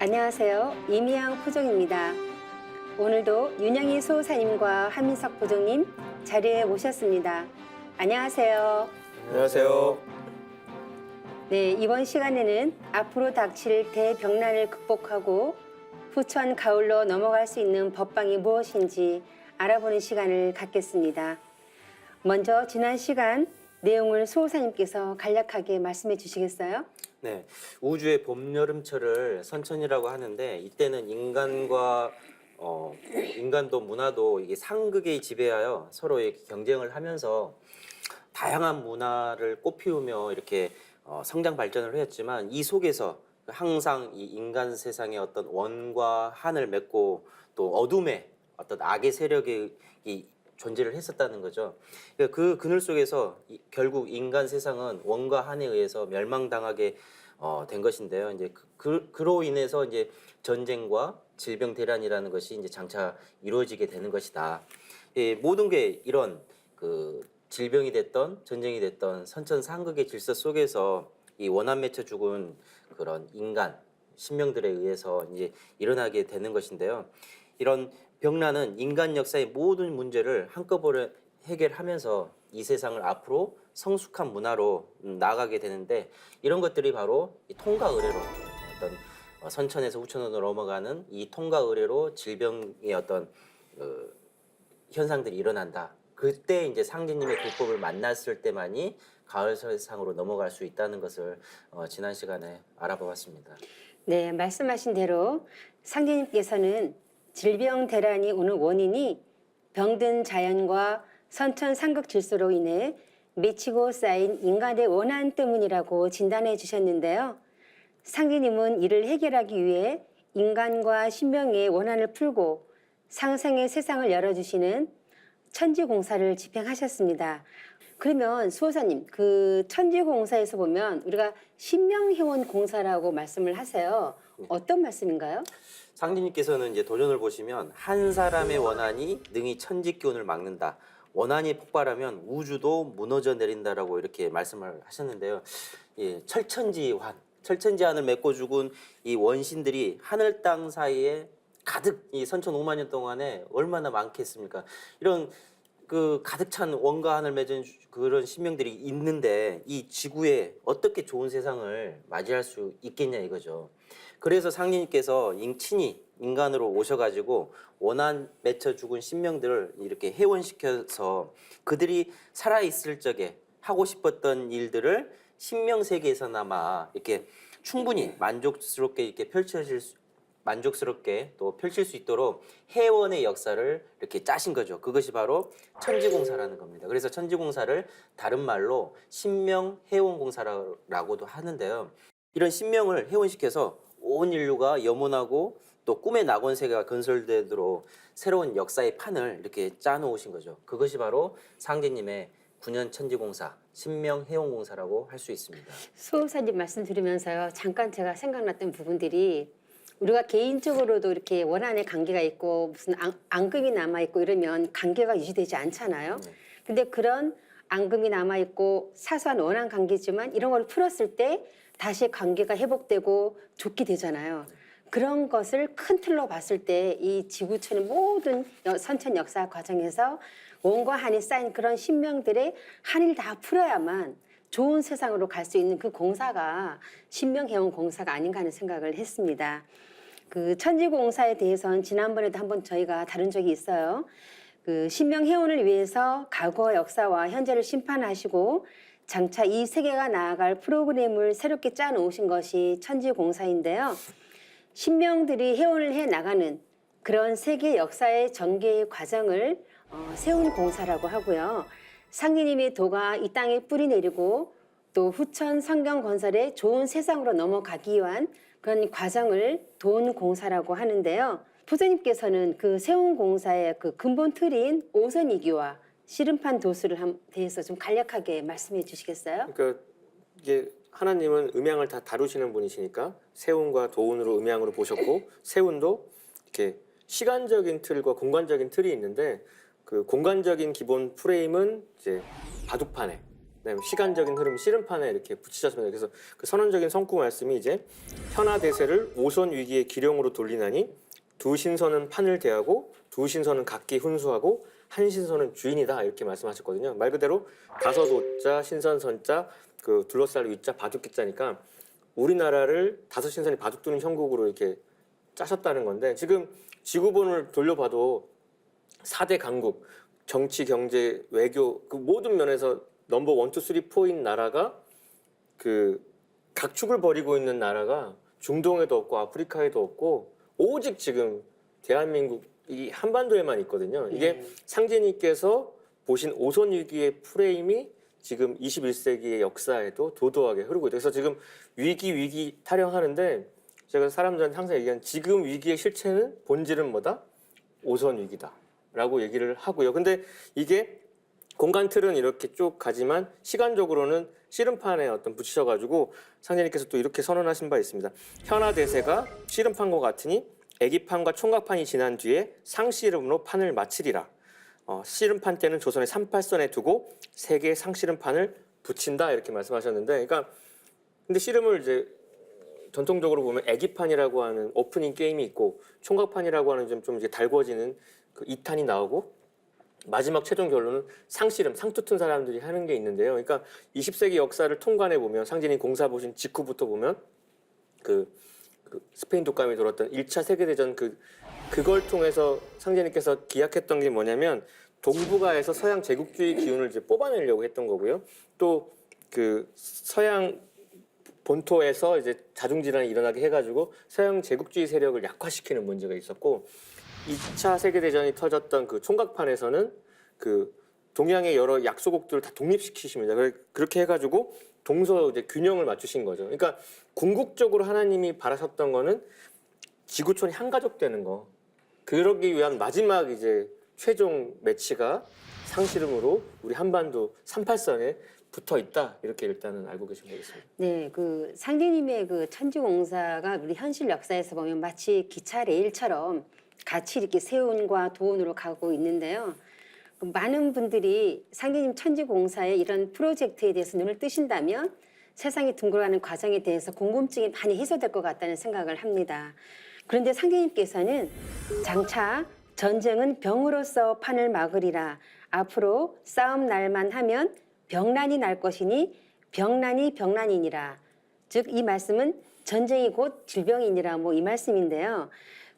안녕하세요. 이미양 포종입니다. 오늘도 윤영희 수호사님과 한민석 포종님 자리에 모셨습니다. 안녕하세요. 안녕하세요. 네, 이번 시간에는 앞으로 닥칠 대병난을 극복하고 후천 가을로 넘어갈 수 있는 법방이 무엇인지 알아보는 시간을 갖겠습니다. 먼저 지난 시간 내용을 수호사님께서 간략하게 말씀해 주시겠어요? 네, 우주의 봄, 여름철을 선천이라고 하는데 이때는 인간도 문화도 이게 상극에 지배하여 서로 이렇게 경쟁을 하면서 다양한 문화를 꽃피우며 이렇게 성장 발전을 했지만 이 속에서 항상 이 인간 세상의 어떤 원과 한을 맺고 또 어둠의 어떤 악의 세력이 존재를 했었다는 거죠. 그 그늘 속에서 결국 인간 세상은 원과 한에 의해서 멸망당하게 된 것인데요. 이제 그로 인해서 이제 전쟁과 질병 대란이라는 것이 이제 장차 이루어지게 되는 것이다. 모든 게 이런 그 질병이 됐던 전쟁이 됐던 선천상극의 질서 속에서 이 원한 맺혀 죽은 그런 인간 신명들에 의해서 이제 일어나게 되는 것인데요. 이런 병난은 인간 역사의 모든 문제를 한꺼번에 해결하면서 이 세상을 앞으로 성숙한 문화로 나아가게 되는데 이런 것들이 바로 이 통과 의례로 어떤 선천에서 후천으로 넘어가는 이 통과 의례로 질병의 어떤 현상들이 일어난다. 그때 이제 상제님의 불법을 만났을 때만이 가을 세상으로 넘어갈 수 있다는 것을 지난 시간에 알아보았습니다. 네, 말씀하신 대로 상제님께서는 질병 대란이 오는 원인이 병든 자연과 선천 상극 질서로 인해 맺히고 쌓인 인간의 원한 때문이라고 진단해 주셨는데요. 상제님은 이를 해결하기 위해 인간과 신명의 원한을 풀고 상생의 세상을 열어주시는 천지공사를 집행하셨습니다. 그러면 수호사님, 그 천지공사에서 보면 우리가 신명해원공사라고 말씀을 하세요. 어떤 말씀인가요? 상진님께서는 이제 도전을 보시면 한 사람의 원한이 능히 천지 기운을 막는다. 원한이 폭발하면 우주도 무너져 내린다라고 이렇게 말씀을 하셨는데요. 예, 철천지환을 맺고 죽은 이 원신들이 하늘 땅 사이에 가득 이 선천 5만 년 동안에 얼마나 많겠습니까? 이런 그 가득 찬 원과 한을 맺은 그런 신명들이 있는데 이 지구에 어떻게 좋은 세상을 맞이할 수 있겠냐 이거죠. 그래서 상님께서 친히 인간으로 오셔가지고 원한 맺혀 죽은 신명들을 이렇게 해원시켜서 그들이 살아있을 적에 하고 싶었던 일들을 신명 세계에서나마 이렇게 충분히 만족스럽게 이렇게 만족스럽게 또 펼칠 수 있도록 해원의 역사를 이렇게 짜신 거죠. 그것이 바로 천지공사라는 겁니다. 그래서 천지공사를 다른 말로 신명해원공사라고도 하는데요. 이런 신명을 해원시켜서 온 인류가 염원하고 또 꿈의 낙원세계가 건설되도록 새로운 역사의 판을 이렇게 짜놓으신 거죠. 그것이 바로 상제님의 9년 천지공사, 신명해원공사라고 할 수 있습니다. 수호사님 말씀 들으면서요. 잠깐 제가 생각났던 부분들이 우리가 개인적으로도 이렇게 원한의 관계가 있고 무슨 앙금이 남아있고 이러면 관계가 유지되지 않잖아요. 근데 그런 앙금이 남아있고 사소한 원한 관계지만 이런 걸 풀었을 때 다시 관계가 회복되고 좋게 되잖아요. 그런 것을 큰 틀로 봤을 때 이 지구촌의 모든 선천 역사 과정에서 원과 한이 쌓인 그런 신명들의 한을 다 풀어야만 좋은 세상으로 갈 수 있는 그 공사가 신명해원 공사가 아닌가 하는 생각을 했습니다. 그 천지공사에 대해서는 지난번에도 한번 저희가 다룬 적이 있어요. 그 신명해원을 위해서 과거 역사와 현재를 심판하시고 장차 이 세계가 나아갈 프로그램을 새롭게 짜놓으신 것이 천지공사인데요. 신명들이 해원을 해 나가는 그런 세계 역사의 전개의 과정을 세운 공사라고 하고요. 상제님의 도가 이 땅에 뿌리 내리고 또 후천 성경 건설의 좋은 세상으로 넘어가기 위한 그런 과정을 도운 공사라고 하는데요. 포자님께서는 그 세운 공사의 그 근본 틀인 오선이기와 씨름판 도수를 대해서 좀 간략하게 말씀해 주시겠어요? 그러니까 이게 하나님은 음양을 다 다루시는 분이시니까 세운과 도운으로 음양으로 보셨고 세운도 이렇게 시간적인 틀과 공간적인 틀이 있는데 그 공간적인 기본 프레임은 이제 바둑판에 그다음에 시간적인 흐름 씨름판에 이렇게 붙이셨습니다. 그래서 그 선언적인 성구 말씀이 이제 현하대세를 오선 위기의 기령으로 돌리나니 두 신선은 판을 대하고 두 신선은 각기 훈수하고 한 신선은 주인이다 이렇게 말씀하셨거든요. 말 그대로 다섯 오자 신선선자 그 둘러쌀 위자 바둑기자니까 우리나라를 다섯 신선이 바둑두는 형국으로 이렇게 짜셨다는 건데 지금 지구본을 돌려봐도 4대 강국 정치, 경제, 외교 그 모든 면에서 넘버 1, 2, 3, 4인 나라가 그 각축을 벌이고 있는 나라가 중동에도 없고 아프리카에도 없고 오직 지금 대한민국 이 한반도에만 있거든요. 이게 상진이께서 보신 오선 위기의 프레임이 지금 21세기의 역사에도 도도하게 흐르고 있다. 그래서 지금 위기 타령하는데 제가 사람들한테 항상 얘기하는 지금 위기의 실체는 본질은 뭐다? 오선 위기다라고 얘기를 하고요. 근데 이게 공간 틀은 이렇게 쭉 가지만 시간적으로는 씨름판에 어떤 붙이셔가지고 상제님께서 또 이렇게 선언하신 바 있습니다. 현하대세가 씨름판과 같으니 애기판과 총각판이 지난 뒤에 상씨름으로 판을 마치리라. 씨름판 때는 조선의 38선에 두고 세계의 상씨름판을 붙인다 이렇게 말씀하셨는데, 그러니까 근데 씨름을 이제 전통적으로 보면 애기판이라고 하는 오프닝 게임이 있고 총각판이라고 하는 좀 이제 달궈지는 그 2탄이 나오고 마지막 최종 결론은 상씨름, 상투 튼 사람들이 하는 게 있는데요. 그러니까 20세기 역사를 통관해 보면 상진이 공사 보신 직후부터 보면 그 스페인 독감이 돌았던 1차 세계대전 그걸 통해서 상진님께서 기약했던 게 뭐냐면 동북아에서 서양 제국주의 기운을 이제 뽑아내려고 했던 거고요. 또 그 서양 본토에서 이제 자중질환이 일어나게 해가지고 서양 제국주의 세력을 약화시키는 문제가 있었고 2차 세계대전이 터졌던 그 총각판에서는 그 동양의 여러 약소국들을 다 독립시키십니다. 그렇게 해가지고 동서 이제 균형을 맞추신 거죠. 그러니까 궁극적으로 하나님이 바라셨던 거는 지구촌이 한 가족 되는 거. 그러기 위한 마지막 이제 최종 매치가 상씨름으로 우리 한반도 38선에 붙어 있다 이렇게 일단은 알고 계시면 되겠습니다. 네, 그 상제님의 그 천지공사가 우리 현실 역사에서 보면 마치 기차 레일처럼 같이 이렇게 세운과 도운으로 가고 있는데요. 많은 분들이 상제님 천지공사의 이런 프로젝트에 대해서 눈을 뜨신다면 세상이 둥글어가는 과정에 대해서 궁금증이 많이 해소될 것 같다는 생각을 합니다. 그런데 상제님께서는 장차 전쟁은 병으로서 판을 막으리라. 앞으로 싸움 날만 하면 병난이 날 것이니 병난이 병난이니라. 즉 이 말씀은 전쟁이 곧 질병이니라 뭐 이 말씀인데요.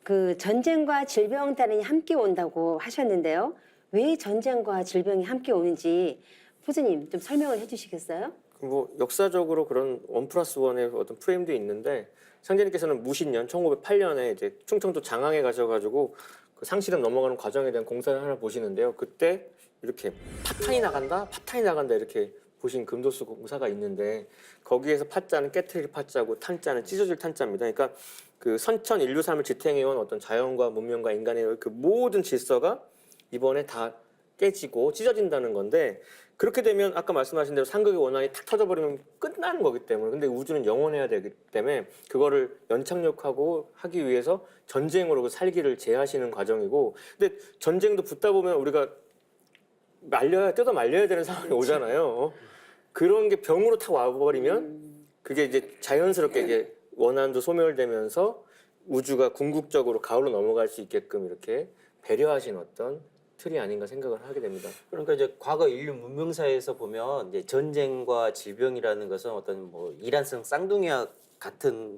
그 전쟁과 질병 따르니 함께 온다고 하셨는데요. 왜 전쟁과 질병이 함께 오는지 포즈님 좀 설명을 해주시겠어요? 뭐 역사적으로 그런 1+1의 어떤 프레임도 있는데 상제님께서는 무신년 1908년에 이제 충청도 장항에 가셔가지고 그 상씨름 넘어가는 과정에 대한 공사를 하나 보시는데요. 그때 이렇게 파탄이 나간다 이렇게 보신 금도수 공사가 있는데 거기에서 파자는 깨트릴 파자고 탄자는 찢어질 탄자입니다. 그러니까 그 선천 인류 삶을 지탱해온 어떤 자연과 문명과 인간의 그 모든 질서가 이번에 다 깨지고 찢어진다는 건데 그렇게 되면 아까 말씀하신 대로 상극의 원한이 탁 터져버리면 끝나는 거기 때문에 근데 우주는 영원해야 되기 때문에 그거를 연착륙하고 하기 위해서 전쟁으로 그 살기를 제하시는 과정이고 근데 전쟁도 붙다 보면 우리가 뜯어 말려야 되는 상황이 오잖아요. 그런 게 병으로 탁 와버리면 그게 이제 자연스럽게 이게 원한도 소멸되면서 우주가 궁극적으로 가을로 넘어갈 수 있게끔 이렇게 배려하신 어떤 틀이 아닌가 생각을 하게 됩니다. 그러니까 이제 과거 인류 문명사에서 보면 이제 전쟁과 질병이라는 것은 어떤 뭐 이란성 쌍둥이와 같은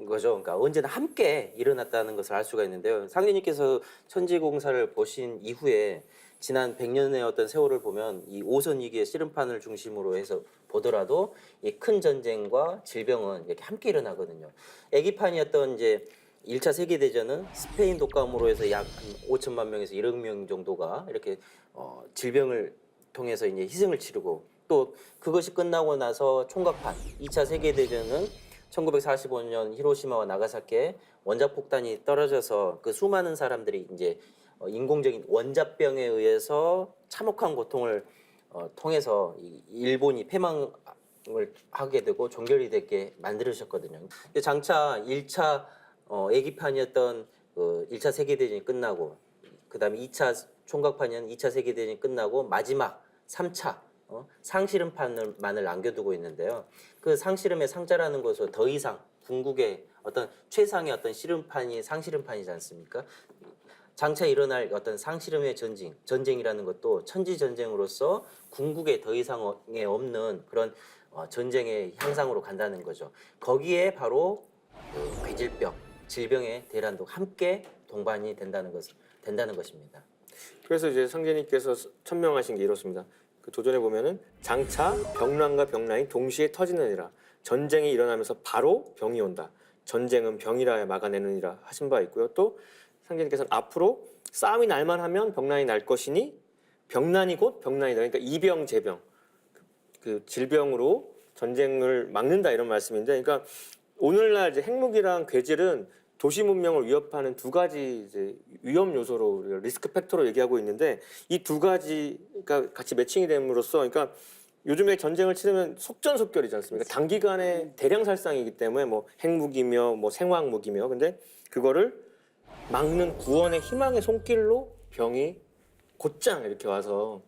거죠. 그러니까 언제나 함께 일어났다는 것을 알 수가 있는데요. 상진님께서 천지공사를 보신 이후에 지난 100년의 어떤 세월을 보면 이 오선 위기의 씨름판을 중심으로 해서 보더라도 이 큰 전쟁과 질병은 이렇게 함께 일어나거든요. 애기판이었던 이제 1차 세계대전은 스페인 독감으로 해서 약 5천만 명에서 1억 명 정도가 이렇게 질병을 통해서 이제 희생을 치르고 또 그것이 끝나고 나서 총각판 2차 세계대전은 1945년 히로시마와 나가사키에 원자폭탄이 떨어져서 그 수많은 사람들이 이제 인공적인 원자병에 의해서 참혹한 고통을 통해서 일본이 패망을 하게 되고 종결이 되게 만들으셨거든요. 장차 1차 애기판이었던 그 1차 세계대전이 끝나고 그다음에 2차 총각판이었던 2차 세계대전이 끝나고 마지막 3차 상시름판만을 남겨두고 있는데요. 그 상시름의 상자라는 것은 더 이상 궁극의 어떤 최상의 어떤 시름판이 상시름판이지 않습니까? 장차 일어날 어떤 상시름의 전쟁이라는 것도 천지전쟁으로서 궁극에 더 이상에 없는 그런 전쟁의 향상으로 간다는 거죠. 거기에 바로 그 괴질병, 질병의 대란도 함께 동반이 된다는 것입니다. 그래서 이제 상제님께서 천명하신 게 이렇습니다. 그 도전에 보면은 장차 병란과 병란이 동시에 터지느니라. 전쟁이 일어나면서 바로 병이 온다. 전쟁은 병이라 막아내느니라 하신 바 있고요. 또 상제님께서는 앞으로 싸움이 날만 하면 병란이 날 것이니 병란이 곧 병란이다. 그러니까 이병제병, 그 질병으로 전쟁을 막는다 이런 말씀인데, 그러니까 오늘날 이제 핵무기랑 괴질은 도시 문명을 위협하는 두 가지 이제 위험 요소로 우리가 리스크 팩터로 얘기하고 있는데, 이 두 가지가 같이 매칭이 됨으로써, 그러니까 요즘에 전쟁을 치르면 속전속결이지 않습니까? 단기간에 대량 살상이기 때문에 뭐 핵무기며 뭐 생화학무기며, 근데 그거를 막는 구원의 희망의 손길로 병이 곧장 이렇게 와서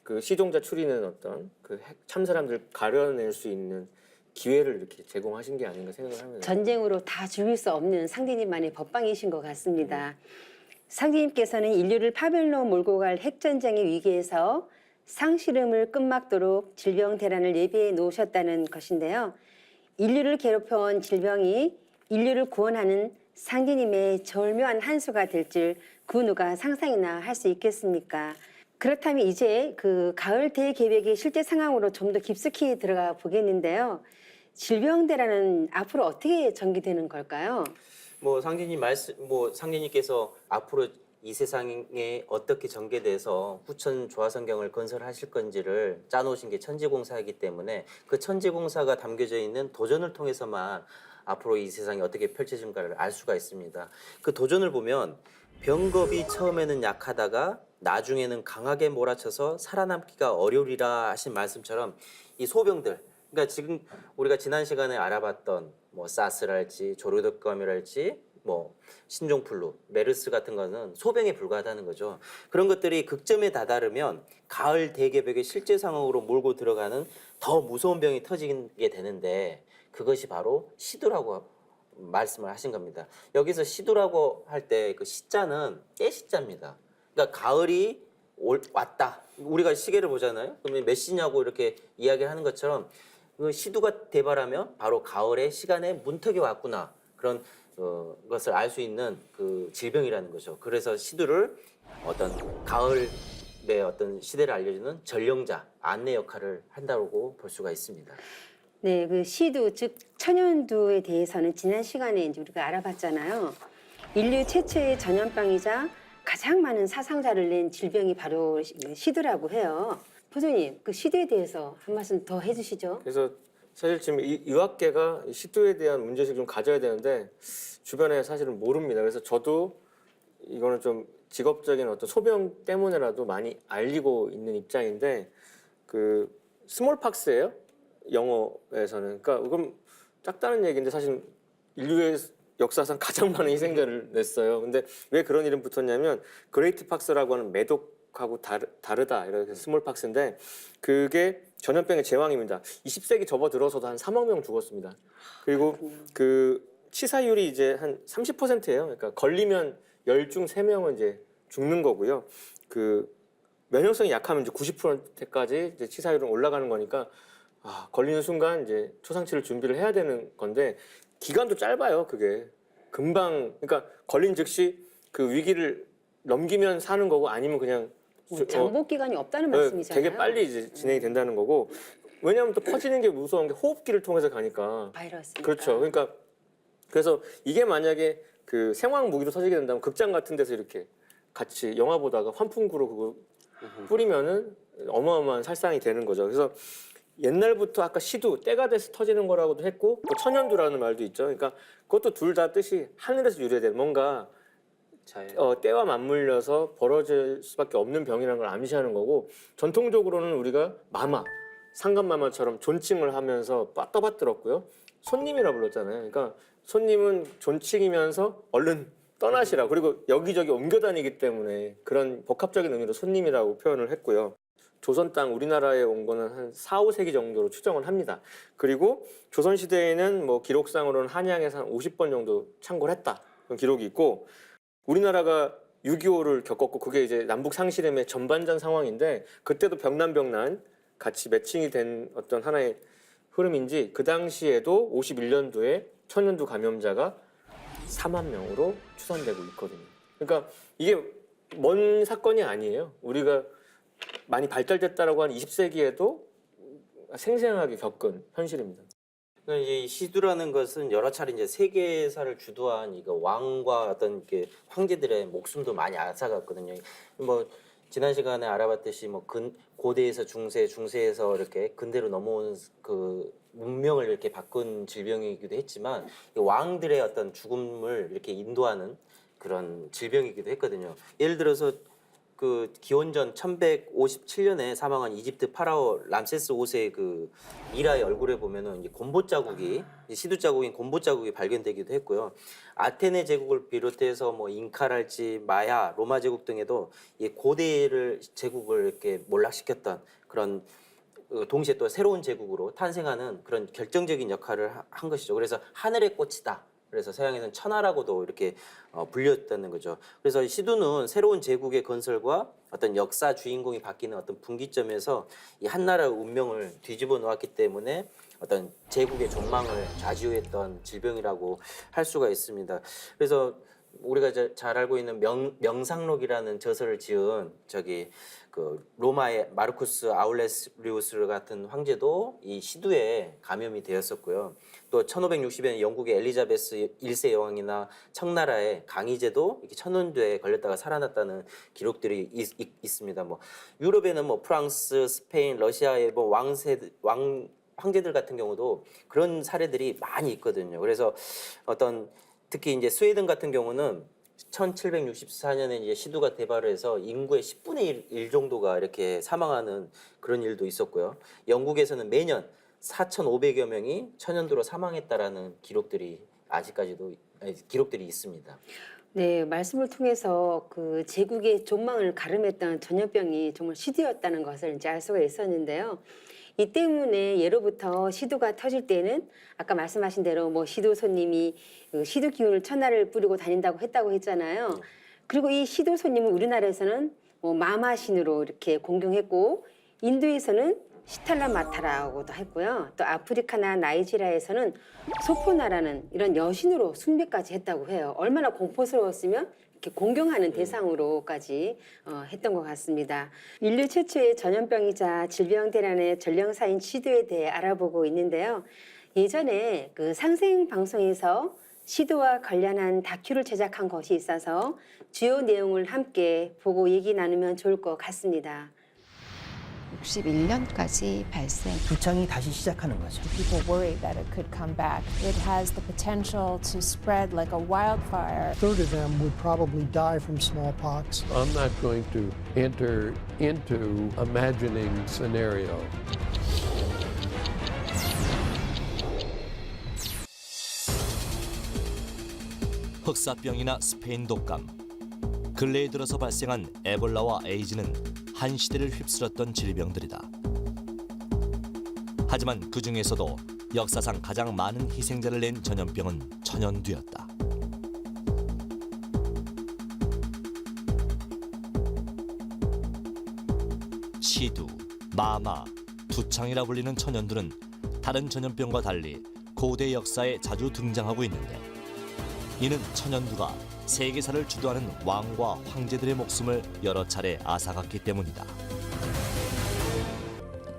그 시종자 추리는 어떤 그 참사람들 가려낼 수 있는 기회를 이렇게 제공하신 게 아닌가 생각을 합니다. 전쟁으로 다 죽일 수 없는 상대님만의 법방이신 것 같습니다. 상대님께서는 인류를 파멸로 몰고 갈 핵전쟁의 위기에서 상시름을 끝막도록 질병 대란을 예비해 놓으셨다는 것인데요. 인류를 괴롭혀온 질병이 인류를 구원하는 상대님의 절묘한 한 수가 될 줄 그 누가 상상이나 할 수 있겠습니까? 그렇다면 이제 그 가을 대계획의 실제 상황으로 좀 더 깊숙이 들어가 보겠는데요. 질병 대란은 앞으로 어떻게 전개되는 걸까요? 상제님께서 앞으로 이 세상에 어떻게 전개돼서 후천 조화성경을 건설하실 건지를 짜놓으신 게 천지공사이기 때문에 그 천지공사가 담겨져 있는 도전을 통해서만 앞으로 이 세상이 어떻게 펼쳐진가를 알 수가 있습니다. 그 도전을 보면 병겁이 처음에는 약하다가 나중에는 강하게 몰아쳐서 살아남기가 어려우리라 하신 말씀처럼 이 소병들, 그러니까 지금 우리가 지난 시간에 알아봤던 뭐 사스랄지 조류독감이랄지 뭐 신종플루, 메르스 같은 거는 소병에 불과하다는 거죠. 그런 것들이 극점에 다다르면 가을 대개벽의 실제 상황으로 몰고 들어가는 더 무서운 병이 터지게 되는데, 그것이 바로 시두라고 말씀을 하신 겁니다. 여기서 시두라고 할 때 그 시자는 깨시자입니다. 그러니까 가을이 왔다. 우리가 시계를 보잖아요. 그러면 몇 시냐고 이렇게 이야기하는 것처럼 그 시두가 대발하면 바로 가을의 시간에 문턱이 왔구나. 그런 것을 알 수 있는 그 질병이라는 거죠. 그래서 시두를 어떤 가을의 어떤 시대를 알려주는 전령자, 안내 역할을 한다고 볼 수가 있습니다. 네, 그 시두 즉 천연두에 대해서는 지난 시간에 이제 우리가 알아봤잖아요. 인류 최초의 전염병이자 가장 많은 사상자를 낸 질병이 바로 시두라고 해요. 포조님, 그 시두에 대해서 한 말씀 더 해주시죠. 그래서 사실 지금 이 의학계가 시두에 대한 문제의식을 좀 가져야 되는데 주변에 사실은 모릅니다. 그래서 저도 이거는 좀 직업적인 어떤 소병 때문에라도 많이 알리고 있는 입장인데, 그 스몰팍스예요. 영어에서는. 그러니까 그럼 작다는 얘기인데 사실 인류의 역사상 가장 많은 희생자를 냈어요. 근데 왜 그런 이름 붙었냐면 그레이트 팍스라고 하는 매독하고 다르다 이렇게 스몰팍스인데, 그게 전염병의 제왕입니다. 20세기 접어들어서도 한 3억 명 죽었습니다. 그리고 그 치사율이 이제 한 30%예요. 그러니까 걸리면 10중 3명은 이제 죽는 거고요. 그 면역성이 약하면 이제 90%까지 이제 치사율은 올라가는 거니까 걸리는 순간 이제 초상치를 준비를 해야 되는 건데, 기간도 짧아요. 그게 금방, 그러니까 걸린 즉시 그 위기를 넘기면 사는 거고, 아니면 그냥 장복 기간이 없다는 말씀이잖아요. 되게 빨리 이제 진행이 된다는 거고, 왜냐하면 또 퍼지는 게 무서운 게 호흡기를 통해서 가니까. 바이러스. 그렇죠. 그러니까 그래서 이게 만약에 그 생화학 무기로 터지게 된다면 극장 같은 데서 이렇게 같이 영화 보다가 환풍구로 그거 뿌리면은 어마어마한 살상이 되는 거죠. 그래서 옛날부터 아까 시두 때가 돼서 터지는 거라고도 했고, 또 천연두라는 말도 있죠. 그러니까 그것도 둘 다 뜻이 하늘에서 유래된 뭔가 때와 맞물려서 벌어질 수밖에 없는 병이라는 걸 암시하는 거고, 전통적으로는 우리가 마마, 상감마마처럼 존칭을 하면서 떠받들었고요. 손님이라 불렀잖아요. 그러니까 손님은 존칭이면서 얼른 떠나시라. 그리고 여기저기 옮겨 다니기 때문에 그런 복합적인 의미로 손님이라고 표현을 했고요. 조선 땅 우리나라에 온 거는 한 4, 5세기 정도로 추정을 합니다. 그리고 조선 시대에는 뭐 기록상으로는 한양에서 한 50번 정도 창궐을 했다. 그런 기록이 있고 우리나라가 6.25를 겪었고 그게 이제 남북 상실임의 전반전 상황인데 그때도 병난병난 같이 매칭이 된 어떤 하나의 흐름인지 그 당시에도 51년도에 천연두 감염자가 4만 명으로 추산되고 있거든요. 그러니까 이게 먼 사건이 아니에요. 우리가 많이 발달됐다라고 한 20세기에도 생생하게 겪은 현실입니다. 그러니까 이제 이 시두라는 것은 여러 차례 이제 세계사를 주도한 이거 왕과 어떤 이렇게 황제들의 목숨도 많이 앗아갔거든요. 뭐 지난 시간에 알아봤듯이 뭐 고대에서 중세, 중세에서 이렇게 근대로 넘어온 그 문명을 이렇게 바꾼 질병이기도 했지만 왕들의 어떤 죽음을 이렇게 인도하는 그런 질병이기도 했거든요. 예를 들어서 그 기원전 1157년에 사망한 이집트 파라오 람세스 5세의 그 미라의 얼굴에 보면은 이제 곰보 자국이 시두 자국인 곰보 자국이 발견되기도 했고요. 아테네 제국을 비롯해서 뭐 잉카랄지 마야, 로마 제국 등에도 이 고대를 제국을 이렇게 몰락시켰던 그런 동시에 또 새로운 제국으로 탄생하는 그런 결정적인 역할을 한 것이죠. 그래서 하늘의 꽃이다. 그래서 서양에서는 천하라고도 이렇게 불렸다는 거죠. 그래서 시두는 새로운 제국의 건설과 어떤 역사 주인공이 바뀌는 어떤 분기점에서 이 한나라의 운명을 뒤집어 놓았기 때문에 어떤 제국의 종망을 좌지우했던 질병이라고 할 수가 있습니다. 그래서 우리가 잘 알고 있는 명상록이라는 저서를 지은 그 로마의 마르쿠스 아울레리우스 같은 황제도 이 시두에 감염이 되었었고요. 또 1560년에 영국의 엘리자베스 1세 여왕이나 청나라의 강희제도 이렇게 천연두에 걸렸다가 살아났다는 기록들이 있습니다. 뭐 유럽에는 뭐 프랑스, 스페인, 러시아의 뭐 황제들 같은 경우도 그런 사례들이 많이 있거든요. 그래서 특히 이제 스웨덴 같은 경우는 1764년에 이제 시두가 대발을 해서 인구의 10분의 1 정도가 이렇게 사망하는 그런 일도 있었고요. 영국에서는 매년 4,500여 명이 천연두로 사망했다라는 기록들이 기록들이 있습니다. 네, 말씀을 통해서 그 제국의 존망을 가름했던 전염병이 정말 시두였다는 것을 이제 알 수가 있었는데요. 이 때문에 예로부터 시두가 터질 때는 아까 말씀하신 대로 뭐 시두 손님이 그 시두 기운을 천하를 뿌리고 다닌다고 했잖아요. 그리고 이 시두 손님은 우리나라에서는 뭐 마마신으로 이렇게 공경했고 인도에서는 시탈라마타라고도 했고요. 또 아프리카나 나이지리아에서는 소포나라는 이런 여신으로 숭배까지 했다고 해요. 얼마나 공포스러웠으면 이렇게 공경하는 대상으로까지 했던 것 같습니다. 인류 최초의 전염병이자 질병 대란의 전령사인 시두에 대해 알아보고 있는데요. 예전에 그 상생 방송에서 시두와 관련한 다큐를 제작한 것이 있어서 주요 내용을 함께 보고 얘기 나누면 좋을 것 같습니다. 61년까지 발생. 두창이 다시 시작하는 거죠. People worry that it could come back. It has the potential to spread like a wildfire. A third of them would probably die from smallpox. I'm not going to enter into imagining scenario. 흑사병이나 스페인 독감, 근래에 들어서 발생한 에볼라와 에이즈는 한 시대를 휩쓸었던 질병들이다. 하지만 그 중에서도 역사상 가장 많은 희생자를 낸 전염병은 천연두였다. 시두, 마마, 두창이라 불리는 천연두는 다른 전염병과 달리 고대 역사에 자주 등장하고 있는데 이는 천연두가 세계사를 주도하는 왕과 황제들의 목숨을 여러 차례 앗아갔기 때문이다.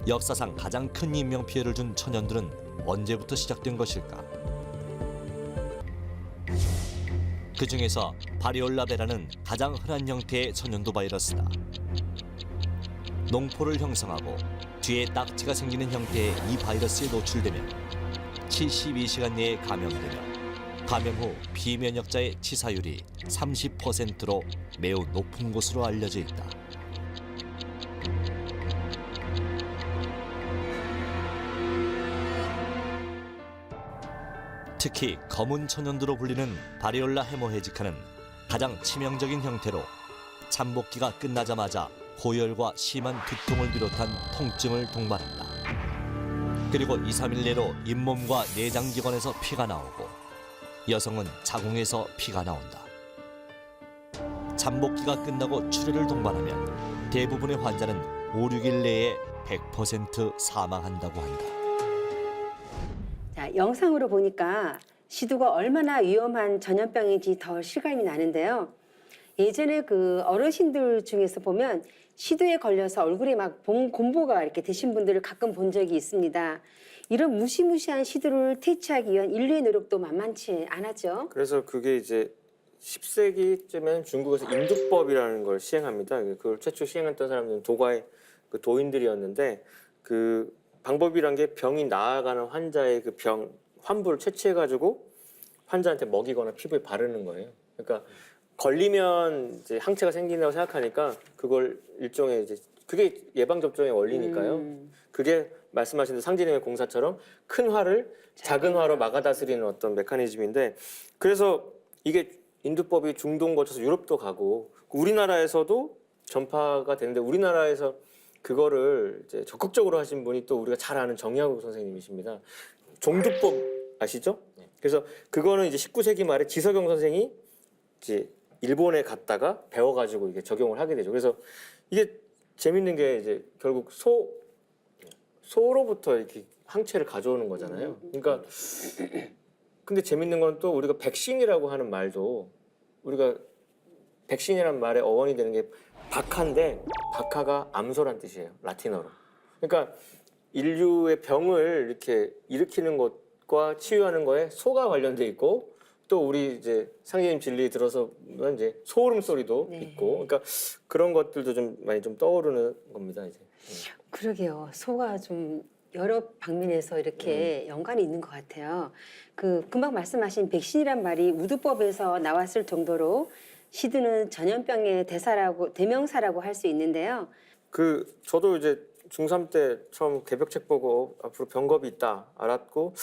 역사상 가장 큰 인명피해를 준 천연두는 언제부터 시작된 것일까? 그 중에서 바리올라베라는 가장 흔한 형태의 천연두 바이러스다. 농포를 형성하고 뒤에 딱지가 생기는 형태의 이 바이러스에 노출되면 72시간 내에 감염되며 감염 후 비면역자의 치사율이 30%로 매우 높은 것으로 알려져 있다. 특히 검은 천연두로 불리는 바리올라 헤모헤지카는 가장 치명적인 형태로 잠복기가 끝나자마자 고열과 심한 두통을 비롯한 통증을 동반한다. 그리고 2, 3일 내로 잇몸과 내장기관에서 피가 나오고 여성은 자궁에서 피가 나온다. 잠복기가 끝나고 출혈을 동반하면 대부분의 환자는 5, 6일 내에 100% 사망한다고 한다. 자, 영상으로 보니까 시두가 얼마나 위험한 전염병인지 더 실감이 나는데요. 예전에 그 어르신들 중에서 보면 시두에 걸려서 얼굴에 막 곰보가 이렇게 되신 분들을 가끔 본 적이 있습니다. 이런 무시무시한 시두를 퇴치하기 위한 인류의 노력도 만만치 않았죠. 그래서 그게 이제 10세기쯤엔 중국에서 인두법이라는 걸 시행합니다. 그걸 최초 시행했던 사람들은 도가의 그 도인들이었는데 그 방법이란 게 병이 나아가는 환자의 그 병 환부를 채취해가지고 환자한테 먹이거나 피부에 바르는 거예요. 그러니까 걸리면 이제 항체가 생긴다고 생각하니까 그걸 일종의 이제 그게 예방 접종의 원리니까요. 그게 말씀하신 상진님의 공사처럼 큰 화를 작은 화로 막아 다스리는 어떤 메커니즘인데 그래서 이게 인두법이 중동 거쳐서 유럽도 가고 우리나라에서도 전파가 되는데 우리나라에서 그거를 이제 적극적으로 하신 분이 또 우리가 잘 아는 정약욱 선생님이십니다. 종두법 아시죠? 그래서 그거는 이제 19세기 말에 지석영 선생이 이제 일본에 갔다가 배워가지고 이게 적용을 하게 되죠. 그래서 이게 재밌는 게 이제 결국 소로부터 이렇게 항체를 가져오는 거잖아요. 그러니까 근데 재밌는 건 또 우리가 백신이라고 하는 말도 우리가 백신이라는 말의 어원이 되는 게 박하인데 박하가 암소란 뜻이에요. 라틴어로. 그러니까 인류의 병을 이렇게 일으키는 것과 치유하는 거에 소가 관련돼 있고 또 우리 이제 상진님 진리 들어서 이제 소름 소리도 네. 있고 그러니까 그런 것들도 좀 많이 좀 떠오르는 겁니다 이제. 그러게요. 소가 좀 여러 방면에서 이렇게 연관이 있는 것 같아요. 그 금방 말씀하신 백신이란 말이 우두법에서 나왔을 정도로 시두는 전염병의 대명사라고 할 수 있는데요. 그 저도 이제 중3 때 처음 개벽책 보고 앞으로 병겁이 있다 알았고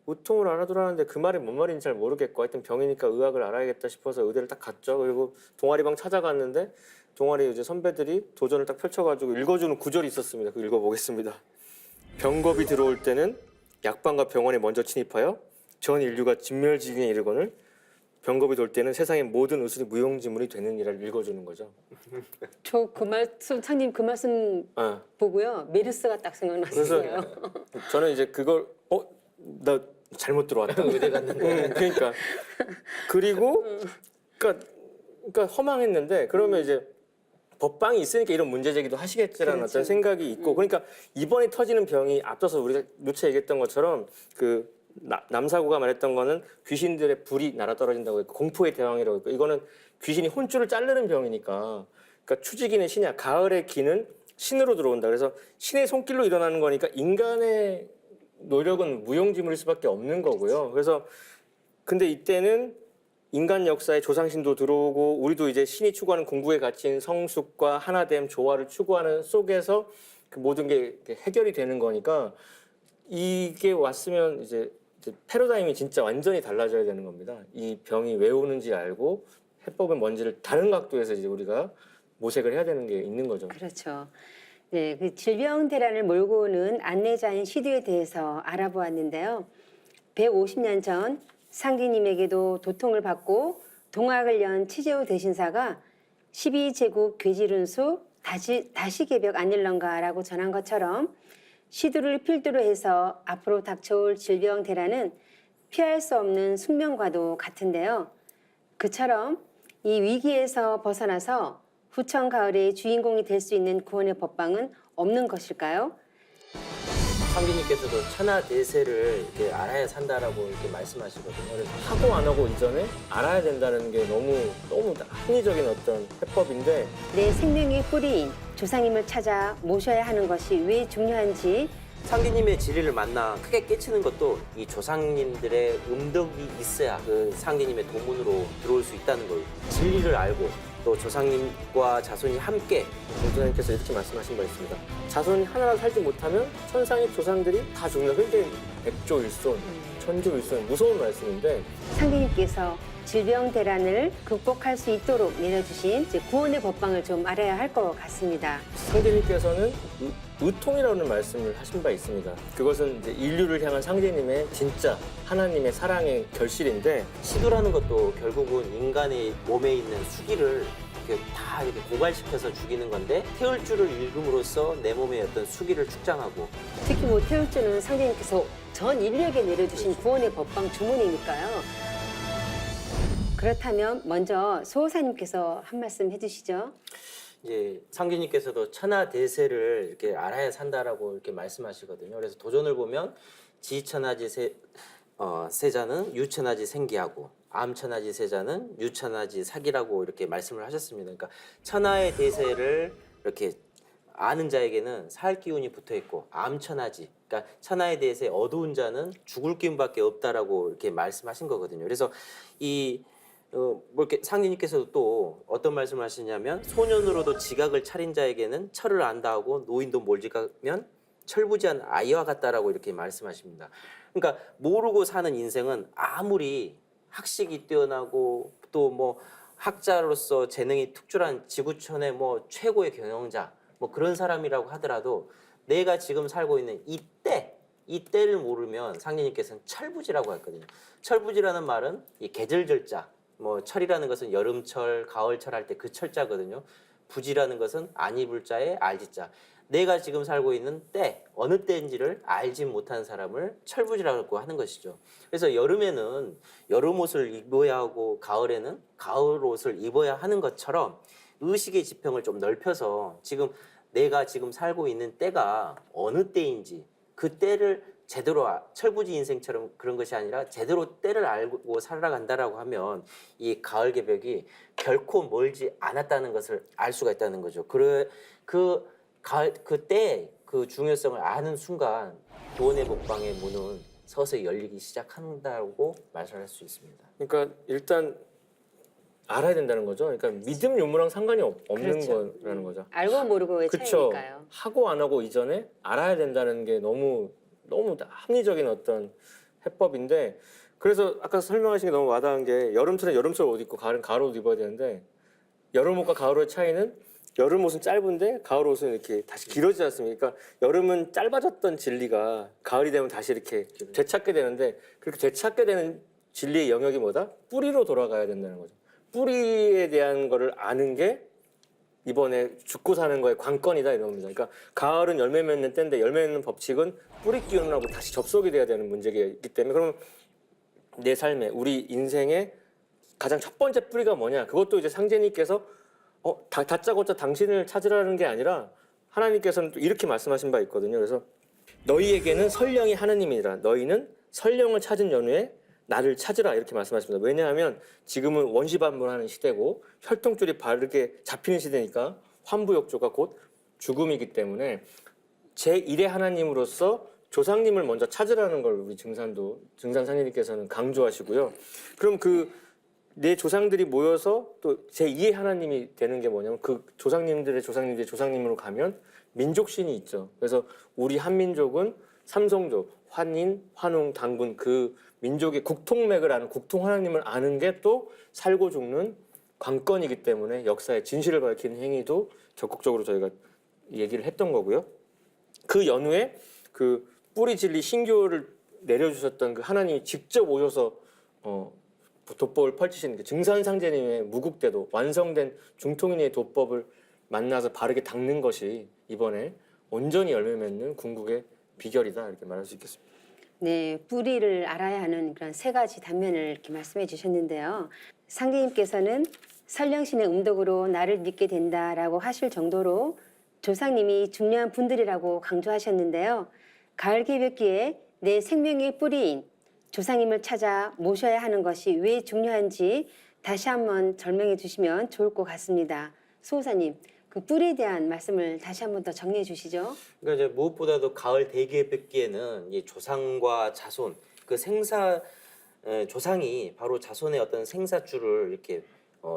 우통을 알아들었는데 그 말이 뭔 말인지 잘 모르겠고 하여튼 병이니까 의학을 알아야겠다 싶어서 의대를 딱 갔죠. 그리고 동아리방 찾아갔는데 동아리 이제 선배들이 도전을 딱 펼쳐가지고 읽어주는 구절이 있었습니다. 그거 읽어보겠습니다. 병겁이 들어올 때는 약방과 병원에 먼저 침입하여 전 인류가 진멸지경에 이르거늘 병겁이 돌 때는 세상의 모든 의술이 무용지물이 되느니라를 읽어주는 거죠. 저 그 말씀, 상님 그 말씀 보고요. 메르스가 딱 생각났어요. 그래서 저는 이제 그걸 나 잘못 들어왔다. 의대 갔는데. 그러니까 그리고 그러니까 허망했는데 그러면 이제 법방이 있으니까 이런 문제 제기도 하시겠지라는 그렇죠. 어떤 생각이 있고 그러니까 이번에 터지는 병이 앞서서 우리가 누차 얘기했던 것처럼 그 남사구가 말했던 거는 귀신들의 불이 날아 떨어진다고 했고 공포의 대왕이라고 했고 이거는 귀신이 혼줄을 자르는 병이니까 그러니까 추지기는 신이야. 가을의 기는 신으로 들어온다. 그래서 신의 손길로 일어나는 거니까 인간의 노력은 무용지물일 수밖에 없는 거고요. 그래서 근데 이때는 인간 역사에 조상신도 들어오고 우리도 이제 신이 추구하는 궁극의 가치인 성숙과 하나됨, 조화를 추구하는 속에서 그 모든 게 해결이 되는 거니까 이게 왔으면 이제 패러다임이 진짜 완전히 달라져야 되는 겁니다. 이 병이 왜 오는지 알고 해법은 뭔지를 다른 각도에서 이제 우리가 모색을 해야 되는 게 있는 거죠. 그렇죠. 네, 그 질병 대란을 몰고 오는 안내자인 시두에 대해서 알아보았는데요. 150년 전 상기님에게도 도통을 받고 동학을 연 치제우 대신사가 12제국 괴질운수 다시 개벽 아닐런가라고 전한 것처럼 시두를 필두로 해서 앞으로 닥쳐올 질병 대란은 피할 수 없는 숙명과도 같은데요. 그처럼 이 위기에서 벗어나서 후천 가을의 주인공이 될 수 있는 구원의 법방은 없는 것일까요? 상기님께서도 천하 대세를 이렇게 알아야 산다라고 이렇게 말씀하시거든요. 그래서 하고 안 하고 이전에 알아야 된다는 게 너무 합리적인 어떤 해법인데 내 생명의 뿌리인 조상님을 찾아 모셔야 하는 것이 왜 중요한지 상기님의 진리를 만나 크게 깨치는 것도 이 조상님들의 음덕이 있어야 그 상기님의 도문으로 들어올 수 있다는 거예요. 진리를 알고 또 조상님과 자손이 함께 공주님께서 이렇게 말씀하신 바 있습니다. 자손이 하나라도 살지 못하면 천상의 조상들이 다 죽는다. 그게 백조일손, 천조일손 무서운 말씀인데 상대님께서 질병 대란을 극복할 수 있도록 내려주신 이제 구원의 법방을 좀 알아야 할 것 같습니다. 상제님께서는 의통이라는 말씀을 하신 바 있습니다. 그것은 이제 인류를 향한 상제님의 진짜 하나님의 사랑의 결실인데 시두라는 것도 결국은 인간의 몸에 있는 수기를 이렇게 다 이렇게 고갈시켜서 죽이는 건데 태울주를 읽음으로써 내 몸의 어떤 수기를 축장하고 특히 뭐 태울주는 상제님께서 전 인류에게 내려주신 구원의 법방 주문이니까요. 그렇다면 먼저 소호사님께서 한 말씀 해주시죠. 이제 상주님께서도 천하대세를 이렇게 알아야 산다라고 이렇게 말씀하시거든요. 그래서 도전을 보면 지천하지 세자는 유천하지 생기하고 암천하지 세자는 유천하지 사기라고 이렇게 말씀을 하셨습니다. 그러니까 천하의 대세를 이렇게 아는 자에게는 살 기운이 붙어 있고 암천하지, 그러니까 천하에 대해서 어두운 자는 죽을 기운밖에 없다라고 이렇게 말씀하신 거거든요. 그래서 뭐 이렇게 상인님께서도 또 어떤 말씀을 하시냐면 소년으로도 지각을 차린 자에게는 철을 안다 하고 노인도 몰지각하면 철부지한 아이와 같다라고 이렇게 말씀하십니다. 그러니까 모르고 사는 인생은 아무리 학식이 뛰어나고 또 뭐 학자로서 재능이 특출한 지구촌의 뭐 최고의 경영자 뭐 그런 사람이라고 하더라도 내가 지금 살고 있는 이 때를 모르면 상인님께서는 철부지라고 했거든요. 철부지라는 말은 이 계절절자, 뭐 철이라는 것은 여름철, 가을철 할 때 그 철자거든요. 부지라는 것은 안 입을 자의 알지자. 내가 지금 살고 있는 때, 어느 때인지를 알지 못한 사람을 철부지라고 하는 것이죠. 그래서 여름에는 여름 옷을 입어야 하고 가을에는 가을 옷을 입어야 하는 것처럼 의식의 지평을 좀 넓혀서 지금 내가 지금 살고 있는 때가 어느 때인지 그 때를 제대로 철부지 인생처럼 그런 것이 아니라 제대로 때를 알고 살아간다라고 하면 이 가을 개벽이 결코 멀지 않았다는 것을 알 수가 있다는 거죠. 그때 그 중요성을 아는 순간 구원의 복방의 문은 서서히 열리기 시작한다고 말씀할 수 있습니다. 그러니까 일단 알아야 된다는 거죠. 그러니까 믿음 유무랑 상관이 없는 그렇죠. 거라는 거죠. 알고 모르고의 그쵸. 차이니까요. 하고 안 하고 이전에 알아야 된다는 게 너무 합리적인 어떤 해법인데, 그래서 아까 설명하신 게 너무 와닿은 게 여름철에 여름철 옷 입고 가을은 가을 옷 입어야 되는데 여름 옷과 가을 옷의 차이는 여름 옷은 짧은데 가을 옷은 이렇게 다시 길어지지 않습니까? 그러니까 여름은 짧아졌던 진리가 가을이 되면 다시 이렇게 되찾게 되는데, 그렇게 되찾게 되는 진리의 영역이 뭐다? 뿌리로 돌아가야 된다는 거죠. 뿌리에 대한 거를 아는 게 이번에 죽고 사는 거의 관건이다 이런 겁니다. 그러니까 가을은 열매 맺는 때인데 열매 맺는 법칙은 뿌리 기운하고 다시 접속이 돼야 되는 문제가 있기 때문에, 그러면 내 삶에 우리 인생의 가장 첫 번째 뿌리가 뭐냐? 그것도 이제 상제님께서 다짜고짜 당신을 찾으라는 게 아니라 하나님께서는 또 이렇게 말씀하신 바 있거든요. 그래서 너희에게는 설령이 하나님이라 너희는 설령을 찾은 연후에 나를 찾으라 이렇게 말씀하십니다. 왜냐하면 지금은 원시반문하는 시대고 혈통줄이 바르게 잡히는 시대니까 환부역조가 곧 죽음이기 때문에 제1의 하나님으로서 조상님을 먼저 찾으라는 걸 우리 증산상님께서는 강조하시고요. 그럼 내 조상들이 모여서 또 제2의 하나님이 되는 게 뭐냐면 그 조상님들의 조상님으로 가면 민족신이 있죠. 그래서 우리 한민족은 삼성족, 환인, 환웅, 당군 그 민족의 국통맥을 아는 국통 하나님을 아는 게 또 살고 죽는 관건이기 때문에 역사의 진실을 밝히는 행위도 적극적으로 저희가 얘기를 했던 거고요. 그 연후에 그 뿌리 진리 신교를 내려주셨던 그 하나님이 직접 오셔서 도법을 펼치시는 게 증산상제님의 무국대도 완성된 중통인의 도법을 만나서 바르게 닦는 것이 이번에 온전히 열매 맺는 궁극의 비결이다 이렇게 말할 수 있겠습니다. 네, 뿌리를 알아야 하는 그런 세 가지 단면을 이렇게 말씀해 주셨는데요. 상제님께서는 설령신의 음덕으로 나를 믿게 된다라고 하실 정도로 조상님이 중요한 분들이라고 강조하셨는데요. 가을 개벽기에 내 생명의 뿌리인 조상님을 찾아 모셔야 하는 것이 왜 중요한지 다시 한번 설명해 주시면 좋을 것 같습니다. 수호사님, 그 뿌리에 대한 말씀을 다시 한번 더 정리해 주시죠. 그러니까 이제 무엇보다도 가을 대개벽기에는 이 조상과 자손 그 조상이 바로 자손의 어떤 생사줄을 이렇게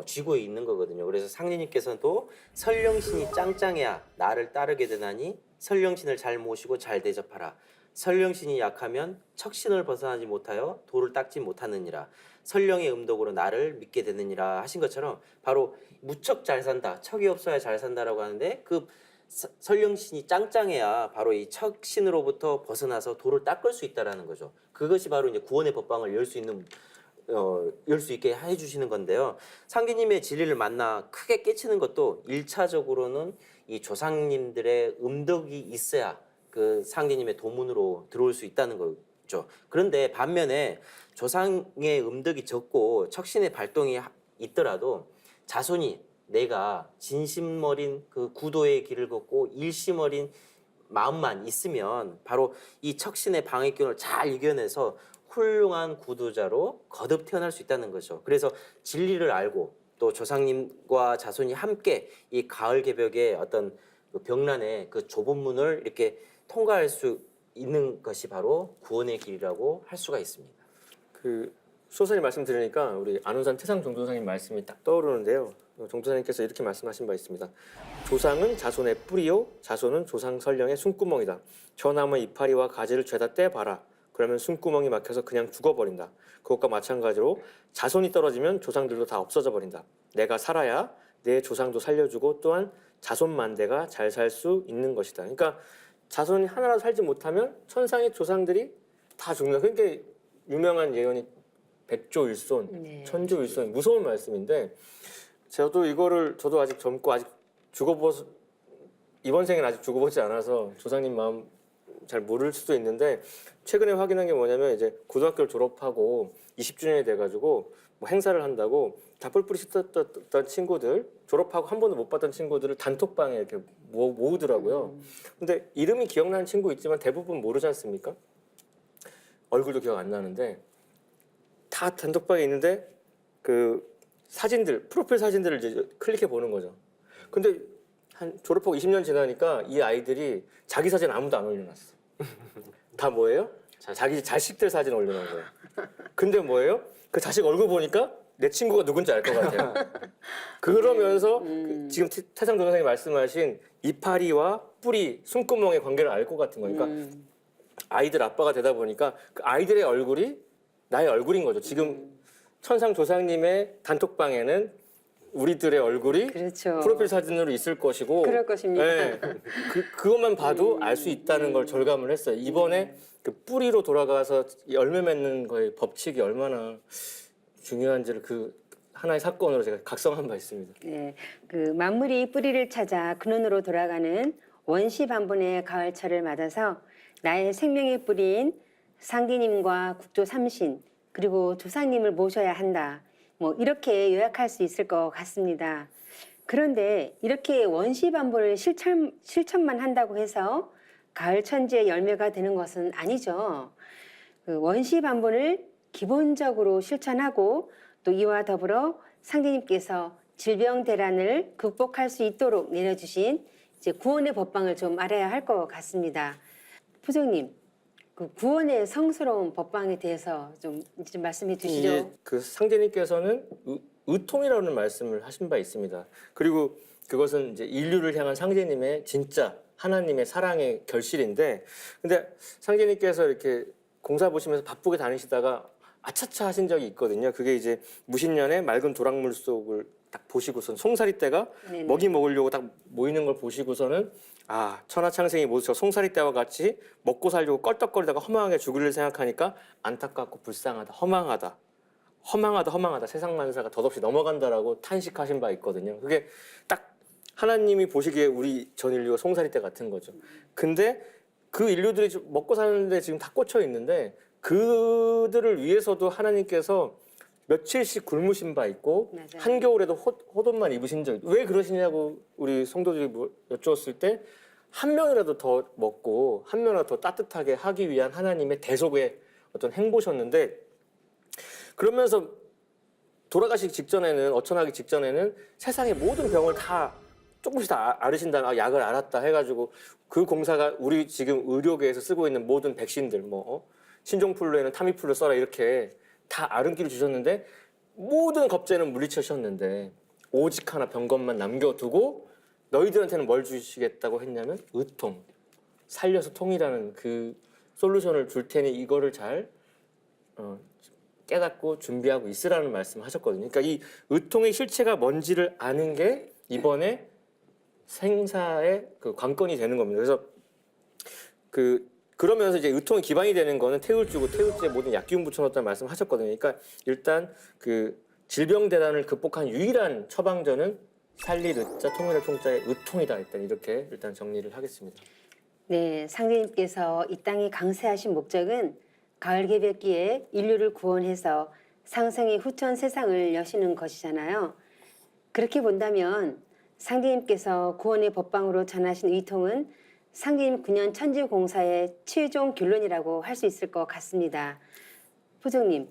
쥐고 있는 거거든요. 그래서 상리님께서는 또 설령신이 짱짱해야 나를 따르게 되나니 설령신을 잘 모시고 잘 대접하라. 설령신이 약하면 척신을 벗어나지 못하여 도를 닦지 못하느니라. 설령의 음덕으로 나를 믿게 되느니라 하신 것처럼 바로 무척 잘 산다, 척이 없어야 잘 산다라고 하는데 그 설령신이 짱짱해야 바로 이 척신으로부터 벗어나서 도를 닦을 수 있다라는 거죠. 그것이 바로 이제 구원의 법방을 열 수 있게 해주시는 건데요. 상기님의 진리를 만나 크게 깨치는 것도 1차적으로는 이 조상님들의 음덕이 있어야 그 상기님의 도문으로 들어올 수 있다는 거죠. 그런데 반면에 조상의 음덕이 적고 척신의 발동이 있더라도 자손이 내가 진심 어린 그 구도의 길을 걷고 일심 어린 마음만 있으면 바로 이 척신의 방해균을 잘 이겨내서 훌륭한 구도자로 거듭 태어날 수 있다는 거죠. 그래서 진리를 알고 또 조상님과 자손이 함께 이 가을 개벽의 어떤 그 벽란의 그 좁은 문을 이렇게 통과할 수 있는 것이 바로 구원의 길이라고 할 수가 있습니다. 그 소설이 말씀 들으니까 우리 안운산 태상 종도사님 말씀이 딱 떠오르는데요. 종도사님께서 이렇게 말씀하신 바 있습니다. 조상은 자손의 뿌리요, 자손은 조상 설령의 숨구멍이다. 저 나무의 이파리와 가지를 죄다 떼봐라. 그러면 숨구멍이 막혀서 그냥 죽어버린다. 그것과 마찬가지로 자손이 떨어지면 조상들도 다 없어져 버린다. 내가 살아야 내 조상도 살려주고 또한 자손 만대가 잘 살 수 있는 것이다. 그러니까 자손이 하나라도 살지 못하면 천상의 조상들이 다 죽는다. 그러니까 유명한 예언이 백조일손, 네. 천조일손, 무서운 말씀인데 저도 아직 젊고 아직 이번 생에는 아직 죽어보지 않아서 조상님 마음 잘 모를 수도 있는데 최근에 확인한 게 뭐냐면 이제 고등학교를 졸업하고 20주년이 돼가지고 뭐 행사를 한다고 다 뿔뿔이 흩었던 친구들 졸업하고 한 번도 못 봤던 친구들을 단톡방에 이렇게 모으더라고요. 근데 이름이 기억나는 친구 있지만 대부분 모르지 않습니까? 얼굴도 기억 안 나는데 다 단톡방에 있는데 그 사진들 프로필 사진들을 이제 클릭해 보는 거죠. 근데 한 졸업하고 20년 지나니까 이 아이들이 자기 사진 아무도 안 올려놨어. 다 뭐예요? 자기 자식들 사진 올려놓은 거예요. 근데 뭐예요? 그 자식 얼굴 보니까 내 친구가 누군지 알 것 같아요. 그러면서 지금 태상 조사장이 말씀하신 이파리와 뿌리, 숨구멍의 관계를 알 것 같은 거니까 아이들 아빠가 되다 보니까 그 아이들의 얼굴이 나의 얼굴인 거죠. 지금 천상 조상님의 단톡방에는 우리들의 얼굴이 그렇죠. 프로필 사진으로 있을 것이고 그럴 것입니다. 네, 그것만 봐도 알 수 있다는 걸 절감을 했어요. 이번에 그 뿌리로 돌아가서 열매 맺는 거의 법칙이 얼마나 중요한지를 그 하나의 사건으로 제가 각성한 바 있습니다. 네, 그 만물이 뿌리를 찾아 근원으로 돌아가는 원시반분의 가을철을 맞아서 나의 생명의 뿌리인 상기님과 국조 삼신 그리고 조상님을 모셔야 한다. 뭐 이렇게 요약할 수 있을 것 같습니다. 그런데 이렇게 원시반분을 실천만 한다고 해서 가을 천지의 열매가 되는 것은 아니죠. 그 원시반분을 기본적으로 실천하고 또 이와 더불어 상대님께서 질병 대란을 극복할 수 있도록 내려주신 이제 구원의 법방을 좀 알아야 할 것 같습니다. 부장님, 그 구원의 성스러운 법방에 대해서 좀 말씀해 주시죠. 그 상제님께서는 의통이라는 말씀을 하신 바 있습니다. 그리고 그것은 이제 인류를 향한 상제님의 진짜 하나님의 사랑의 결실인데, 근데 상제님께서 이렇게 공사 보시면서 바쁘게 다니시다가 아차차 하신 적이 있거든요. 그게 이제 무신년에 맑은 도랑물 속을 딱 보시고선 송사리 떼가 네네. 먹이 먹으려고 딱 모이는 걸 보시고서는 아, 천하창생이 모두 저 송사리 떼와 같이 먹고 살려고 껄떡거리다가 허망하게 죽을 일 생각하니까 안타깝고 불쌍하다, 허망하다 세상만사가 덧없이 넘어간다라고 탄식하신 바 있거든요. 그게 딱 하나님이 보시기에 우리 전 인류가 송사리 떼 같은 거죠. 근데 그 인류들이 먹고 사는데 지금 다 꽂혀 있는데 그들을 위해서도 하나님께서 며칠씩 굶으신 바 있고 맞아요. 한겨울에도 호돈만 입으신 적 왜 그러시냐고 우리 성도들이 여쭈었을 때 한 명이라도 더 먹고 한 명이라도 더 따뜻하게 하기 위한 하나님의 대속의 어떤 행보셨는데, 그러면서 돌아가시기 직전에는 어천하기 직전에는 세상의 모든 병을 다 조금씩 다 앓으신다, 약을 알았다 해가지고 그 공사가 우리 지금 의료계에서 쓰고 있는 모든 백신들 신종플루에는 타미플루 써라 이렇게 다 아름기를 주셨는데 모든 겁제는 물리치셨는데 오직 하나 병건만 남겨두고 너희들한테는 뭘 주시겠다고 했냐면 의통, 살려서 통이라는 그 솔루션을 줄 테니 이거를 잘 깨닫고 준비하고 있으라는 말씀하셨거든요. 그러니까 이 의통의 실체가 뭔지를 아는 게 이번에 생사의 그 관건이 되는 겁니다. 그래서 그러면서 이제 의통의 기반이 되는 거는 태울주고 태울주에 모든 약기운 붙여놓았다는 말씀하셨거든요. 그러니까 일단 그 질병 대란을 극복한 유일한 처방전은 살릴 의자 통일할 통자의 의통이다. 일단 정리를 하겠습니다. 네, 상제님께서 이 땅에 강세하신 목적은 가을 개벽기에 인류를 구원해서 상생의 후천 세상을 여시는 것이잖아요. 그렇게 본다면 상제님께서 구원의 법방으로 전하신 의통은 상제님 9년 천지공사의 최종 결론이라고 할 수 있을 것 같습니다. 부장님,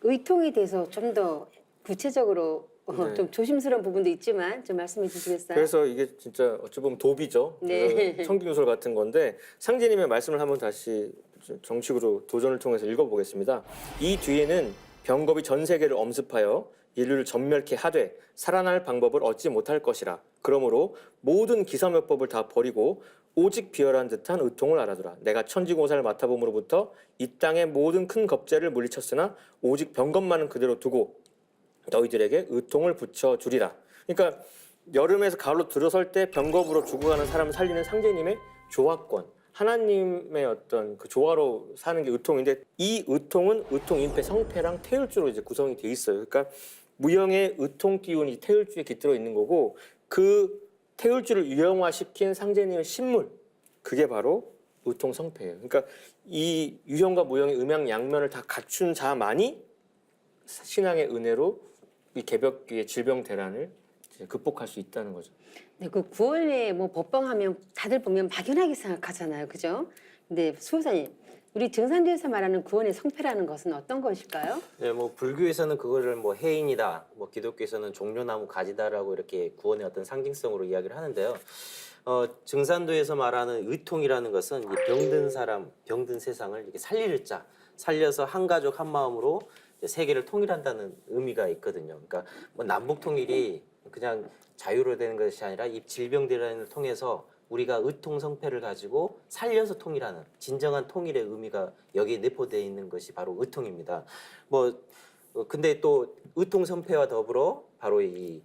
의통에 대해서 좀 더 구체적으로 네. 좀 조심스러운 부분도 있지만 좀 말씀해 주시겠어요? 그래서 이게 진짜 어찌 보면 도비죠. 네. 청기누설 같은 건데 상제님의 말씀을 한번 다시 정식으로 도전을 통해서 읽어보겠습니다. 이 뒤에는 병겁이 전 세계를 엄습하여 인류를 전멸케 하되 살아날 방법을 얻지 못할 것이라. 그러므로 모든 기사묘법을 다 버리고 오직 비열한 듯한 의통을 알아두라. 내가 천지공사를 맡아봄으로부터 이 땅의 모든 큰 겁제를 물리쳤으나 오직 병겁만은 그대로 두고 너희들에게 의통을 붙여주리라. 그러니까 여름에서 가을로 들어설 때 병겁으로 죽어가는 사람을 살리는 상제님의 조화권, 하나님의 어떤 그 조화로 사는 게 의통인데 이 의통은 의통, 임패, 성패랑 태울주로 이제 구성이 돼 있어요. 그러니까 무형의 의통 기운이 태울주에 깃들어 있는 거고 그 태울주를 유형화시킨 상제님의 신물, 그게 바로 의통 성패예요. 그러니까 이 유형과 무형의 음양양면을 다 갖춘 자만이 신앙의 은혜로 이 개벽기의 질병 대란을 이제 극복할 수 있다는 거죠. 네, 그 구원의 뭐 법방하면 다들 보면 막연하게 생각하잖아요, 그죠? 근데 수호사님, 우리 증산주에서 말하는 구원의 성패라는 것은 어떤 것일까요? 네, 뭐 불교에서는 그거를 뭐 해인이다, 뭐 기독교에서는 종려나무 가지다라고 이렇게 구원의 어떤 상징성으로 이야기를 하는데요. 증산도에서 말하는 의통이라는 것은 이 병든 사람, 병든 세상을 이렇게 살릴 자, 살려서 한 가족 한 마음으로 세계를 통일한다는 의미가 있거든요. 그러니까 뭐 남북 통일이 그냥 자유로 되는 것이 아니라 이 질병 대란을 통해서 우리가 의통 성패를 가지고 살려서 통일하는 진정한 통일의 의미가 여기에 내포되어 있는 것이 바로 의통입니다. 근데 또 의통 성패와 더불어 바로 이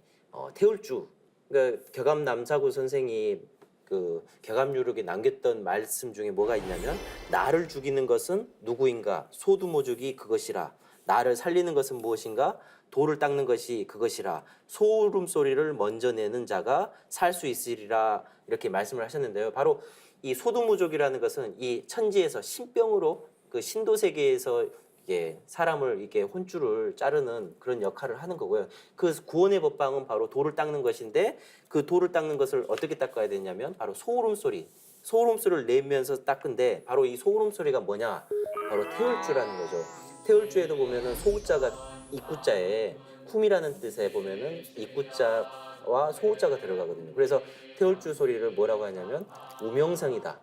태울주, 그러니까 격암 남사구 선생이 그 격암유력에 남겼던 말씀 중에 뭐가 있냐면 나를 죽이는 것은 누구인가 소두모죽이 그것이라. 나를 살리는 것은 무엇인가? 돌을 닦는 것이 그것이라. 소름 소리를 먼저 내는 자가 살 수 있으리라. 이렇게 말씀을 하셨는데요. 바로 이 소두무족이라는 것은 이 천지에서 신병으로 그 신도 세계에서 이게 사람을 이렇게 혼줄을 자르는 그런 역할을 하는 거고요. 그 구원의 법방은 바로 돌을 닦는 것인데 그 돌을 닦는 것을 어떻게 닦아야 되냐면 바로 소름 소리를 내면서 닦은데 바로 이 소름 소리가 뭐냐? 바로 태울주라는 거죠. 태울주에도 보면은 소우자가 입구자에 쿰이라는 뜻에 보면은 입구자와 소우자가 들어가거든요. 그래서 태울주 소리를 뭐라고 하냐면 우명성이다.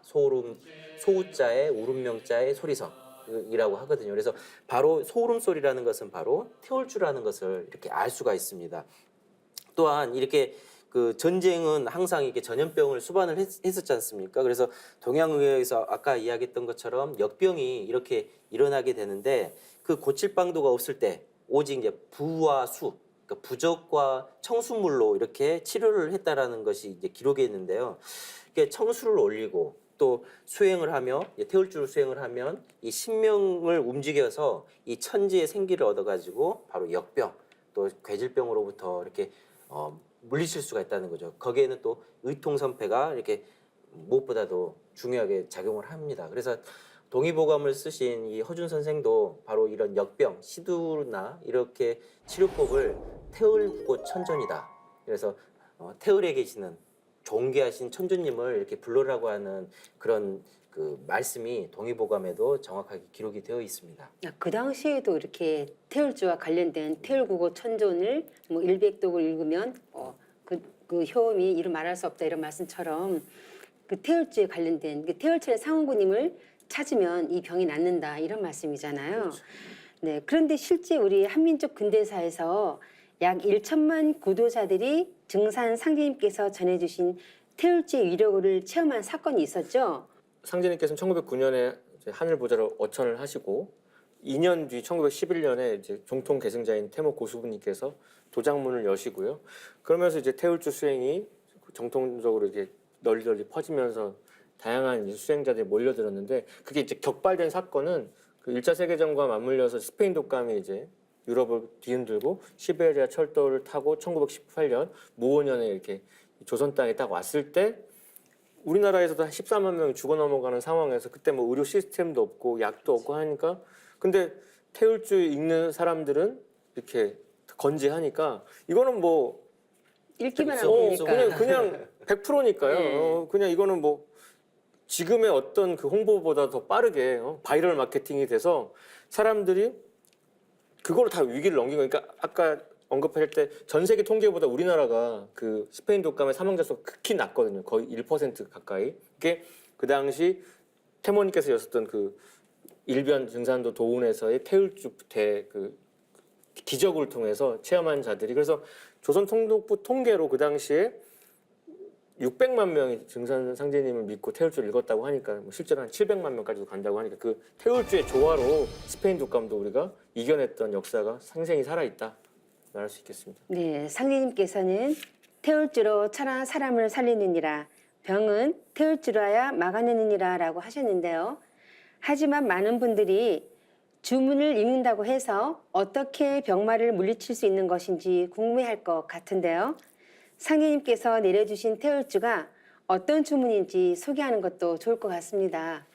소우자에 울음명자에 소리성이라고 하거든요. 그래서 바로 소름 소리라는 것은 바로 태울주라는 것을 이렇게 알 수가 있습니다. 또한 이렇게 그 전쟁은 항상 이렇게 전염병을 수반을 했었지 않습니까? 그래서 동양의학에서 아까 이야기했던 것처럼 역병이 이렇게 일어나게 되는데 그 고칠 방도가 없을 때 오직 이제 부와 수, 그러니까 부적과 청수물로 이렇게 치료를 했다라는 것이 이제 기록에 있는데요. 이게 청수를 올리고 또 수행을 하며 태울주를 수행을 하면 이 신명을 움직여서 이 천지의 생기를 얻어가지고 바로 역병 또 괴질병으로부터 이렇게 물리칠 수가 있다는 거죠. 거기에는 또 의통선패가 이렇게 무엇보다도 중요하게 작용을 합니다. 그래서 동의보감을 쓰신 이 허준 선생도 바로 이런 역병, 시두나 이렇게 치료법을 태울꽃 천존이다. 그래서 태울에 계시는 존귀하신 천주님을 이렇게 불러라고 하는 그런 그 말씀이 동의보감에도 정확하게 기록이 되어 있습니다. 그 당시에도 이렇게 태울주와 관련된 태울국어 천존을 뭐 일백독을 읽으면 그 효험이 이루 말할 수 없다 이런 말씀처럼 그 태울주에 관련된 그 태울천의 상원구님을 찾으면 이 병이 낫는다 이런 말씀이잖아요. 그렇죠. 네, 그런데 실제 우리 한민족 근대사에서 약 1천만 구도자들이 증산 상제님께서 전해주신 태울주의 위력을 체험한 사건이 있었죠. 상제님께서는 1909년에 하늘 보좌로 어천을 하시고 2년 뒤 1911년에 이제 정통 계승자인 태모 고수부님께서 도장문을 여시고요. 그러면서 이제 태울주 수행이 정통적으로 이렇게 널리 퍼지면서 다양한 이제 수행자들이 몰려들었는데 그게 이제 격발된 사건은 그 1차 세계전과 맞물려서 스페인 독감이 이제 유럽을 뒤흔들고 시베리아 철도를 타고 1918년 무오년에 이렇게 조선 땅에 딱 왔을 때 우리나라에서도 한 14만 명이 죽어 넘어가는 상황에서 그때 뭐 의료 시스템도 없고 약도 없고 하니까 근데 태울주 읽는 사람들은 이렇게 건재하니까 이거는 뭐 읽기만 하면 되니까. 그냥 100%니까요. 네. 그냥 이거는 뭐 지금의 어떤 그 홍보보다 더 빠르게 바이럴 마케팅이 돼서 사람들이 그걸 다 위기를 넘긴 거니까 아까 언급할 때 전 세계 통계보다 우리나라가 그 스페인 독감의 사망자 수가 극히 낮거든요. 거의 1% 가까이. 이게 그 당시 태모님께서 여셨던 그 일변 증산도 도운에서의 태울주 그 기적을 통해서 체험한 자들이 그래서 조선통독부 통계로 그 당시에 600만 명이 증산 상제님을 믿고 태울주를 읽었다고 하니까 뭐 실제로 한 700만 명까지도 간다고 하니까 그 태울주의 조화로 스페인 독감도 우리가 이겨냈던 역사가 상생이 살아있다 말할 수 있겠습니다. 네, 상제님께서는 태울주로 천하 사람을 살리느니라 병은 태울주로 하여 막아내느니라 라고 하셨는데요. 하지만 많은 분들이 주문을 읽는다고 해서 어떻게 병마를 물리칠 수 있는 것인지 궁금해할 것 같은데요. 상제님께서 내려주신 태울주가 어떤 주문인지 소개하는 것도 좋을 것 같습니다.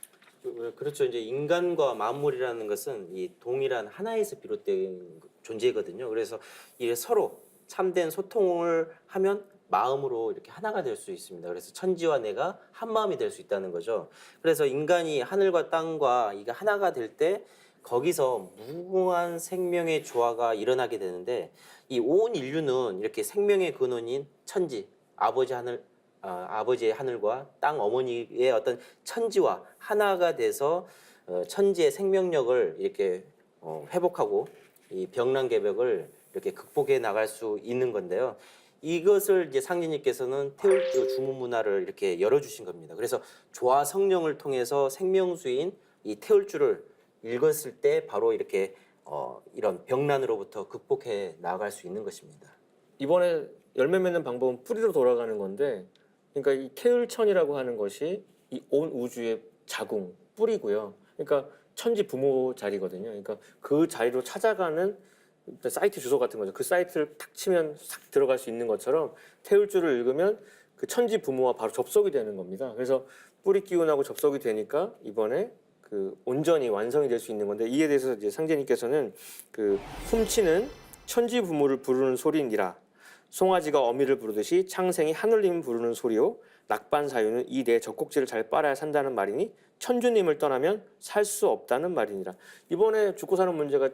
그렇죠. 이제 인간과 만물이라는 것은 이 동일한 하나에서 비롯된 존재거든요. 그래서 이게 서로 참된 소통을 하면 마음으로 이렇게 하나가 될 수 있습니다. 그래서 천지와 내가 한 마음이 될 수 있다는 거죠. 그래서 인간이 하늘과 땅과 이게 하나가 될 때 거기서 무궁한 생명의 조화가 일어나게 되는데 이 온 인류는 이렇게 생명의 근원인 천지, 아버지의 하늘과 땅 어머니의 어떤 천지와 하나가 돼서 천지의 생명력을 이렇게 회복하고 이 병난개벽을 이렇게 극복해 나갈 수 있는 건데요. 이것을 이제 상제님께서는 태울주 주문 문화를 이렇게 열어주신 겁니다. 그래서 조화 성령을 통해서 생명수인 이 태울주를 읽었을 때 바로 이렇게 이런 병난으로부터 극복해 나갈 수 있는 것입니다. 이번에 열매 맺는 방법은 뿌리로 돌아가는 건데 그러니까 이 태울천이라고 하는 것이 이 온 우주의 자궁, 뿌리고요. 그러니까 천지 부모 자리거든요. 그러니까 그 자리로 찾아가는 사이트 주소 같은 거죠. 그 사이트를 탁 치면 싹 들어갈 수 있는 것처럼 태울주를 읽으면 그 천지 부모와 바로 접속이 되는 겁니다. 그래서 뿌리 기운하고 접속이 되니까 이번에 그 온전히 완성이 될 수 있는 건데 이에 대해서 이제 상제님께서는 그 훔치는 천지 부모를 부르는 소리니라. 송아지가 어미를 부르듯이 창생이 하늘님을 부르는 소리요. 낙반 사유는 이 내 젖꼭지를 잘 빨아야 산다는 말이니 천주님을 떠나면 살 수 없다는 말이니라. 이번에 죽고 사는 문제가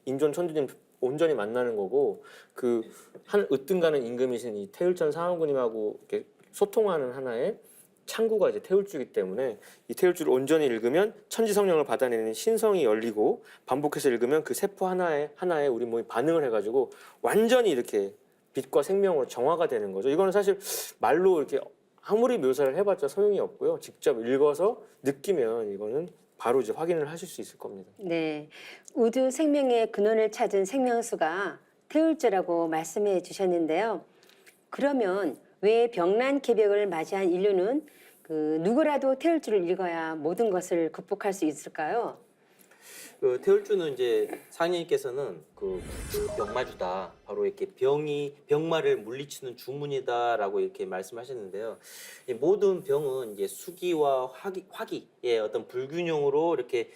인존 천주님 온전히 만나는 거고 그 한 으뜸가는 임금이신 이 태울천 상황군님하고 이렇게 소통하는 하나의 창구가 이제 태울주이기 때문에 이 태울주를 온전히 읽으면 천지 성령을 받아내는 신성이 열리고 반복해서 읽으면 그 세포 하나에 우리 몸이 반응을 해가지고 완전히 이렇게 빛과 생명으로 정화가 되는 거죠. 이거는 사실 말로 이렇게 아무리 묘사를 해봤자 소용이 없고요. 직접 읽어서 느끼면 이거는 바로 이제 확인을 하실 수 있을 겁니다. 네, 우주 생명의 근원을 찾은 생명수가 태울주라고 말씀해 주셨는데요. 그러면 왜 병난개벽을 맞이한 인류는 누구라도 태울주를 읽어야 모든 것을 극복할 수 있을까요? 그 태울주는 이제 상인님께서는 그 병마주다, 바로 이렇게 병마를 물리치는 주문이다라고 이렇게 말씀하셨는데요. 이 모든 병은 이제 수기와 화기의 어떤 불균형으로 이렇게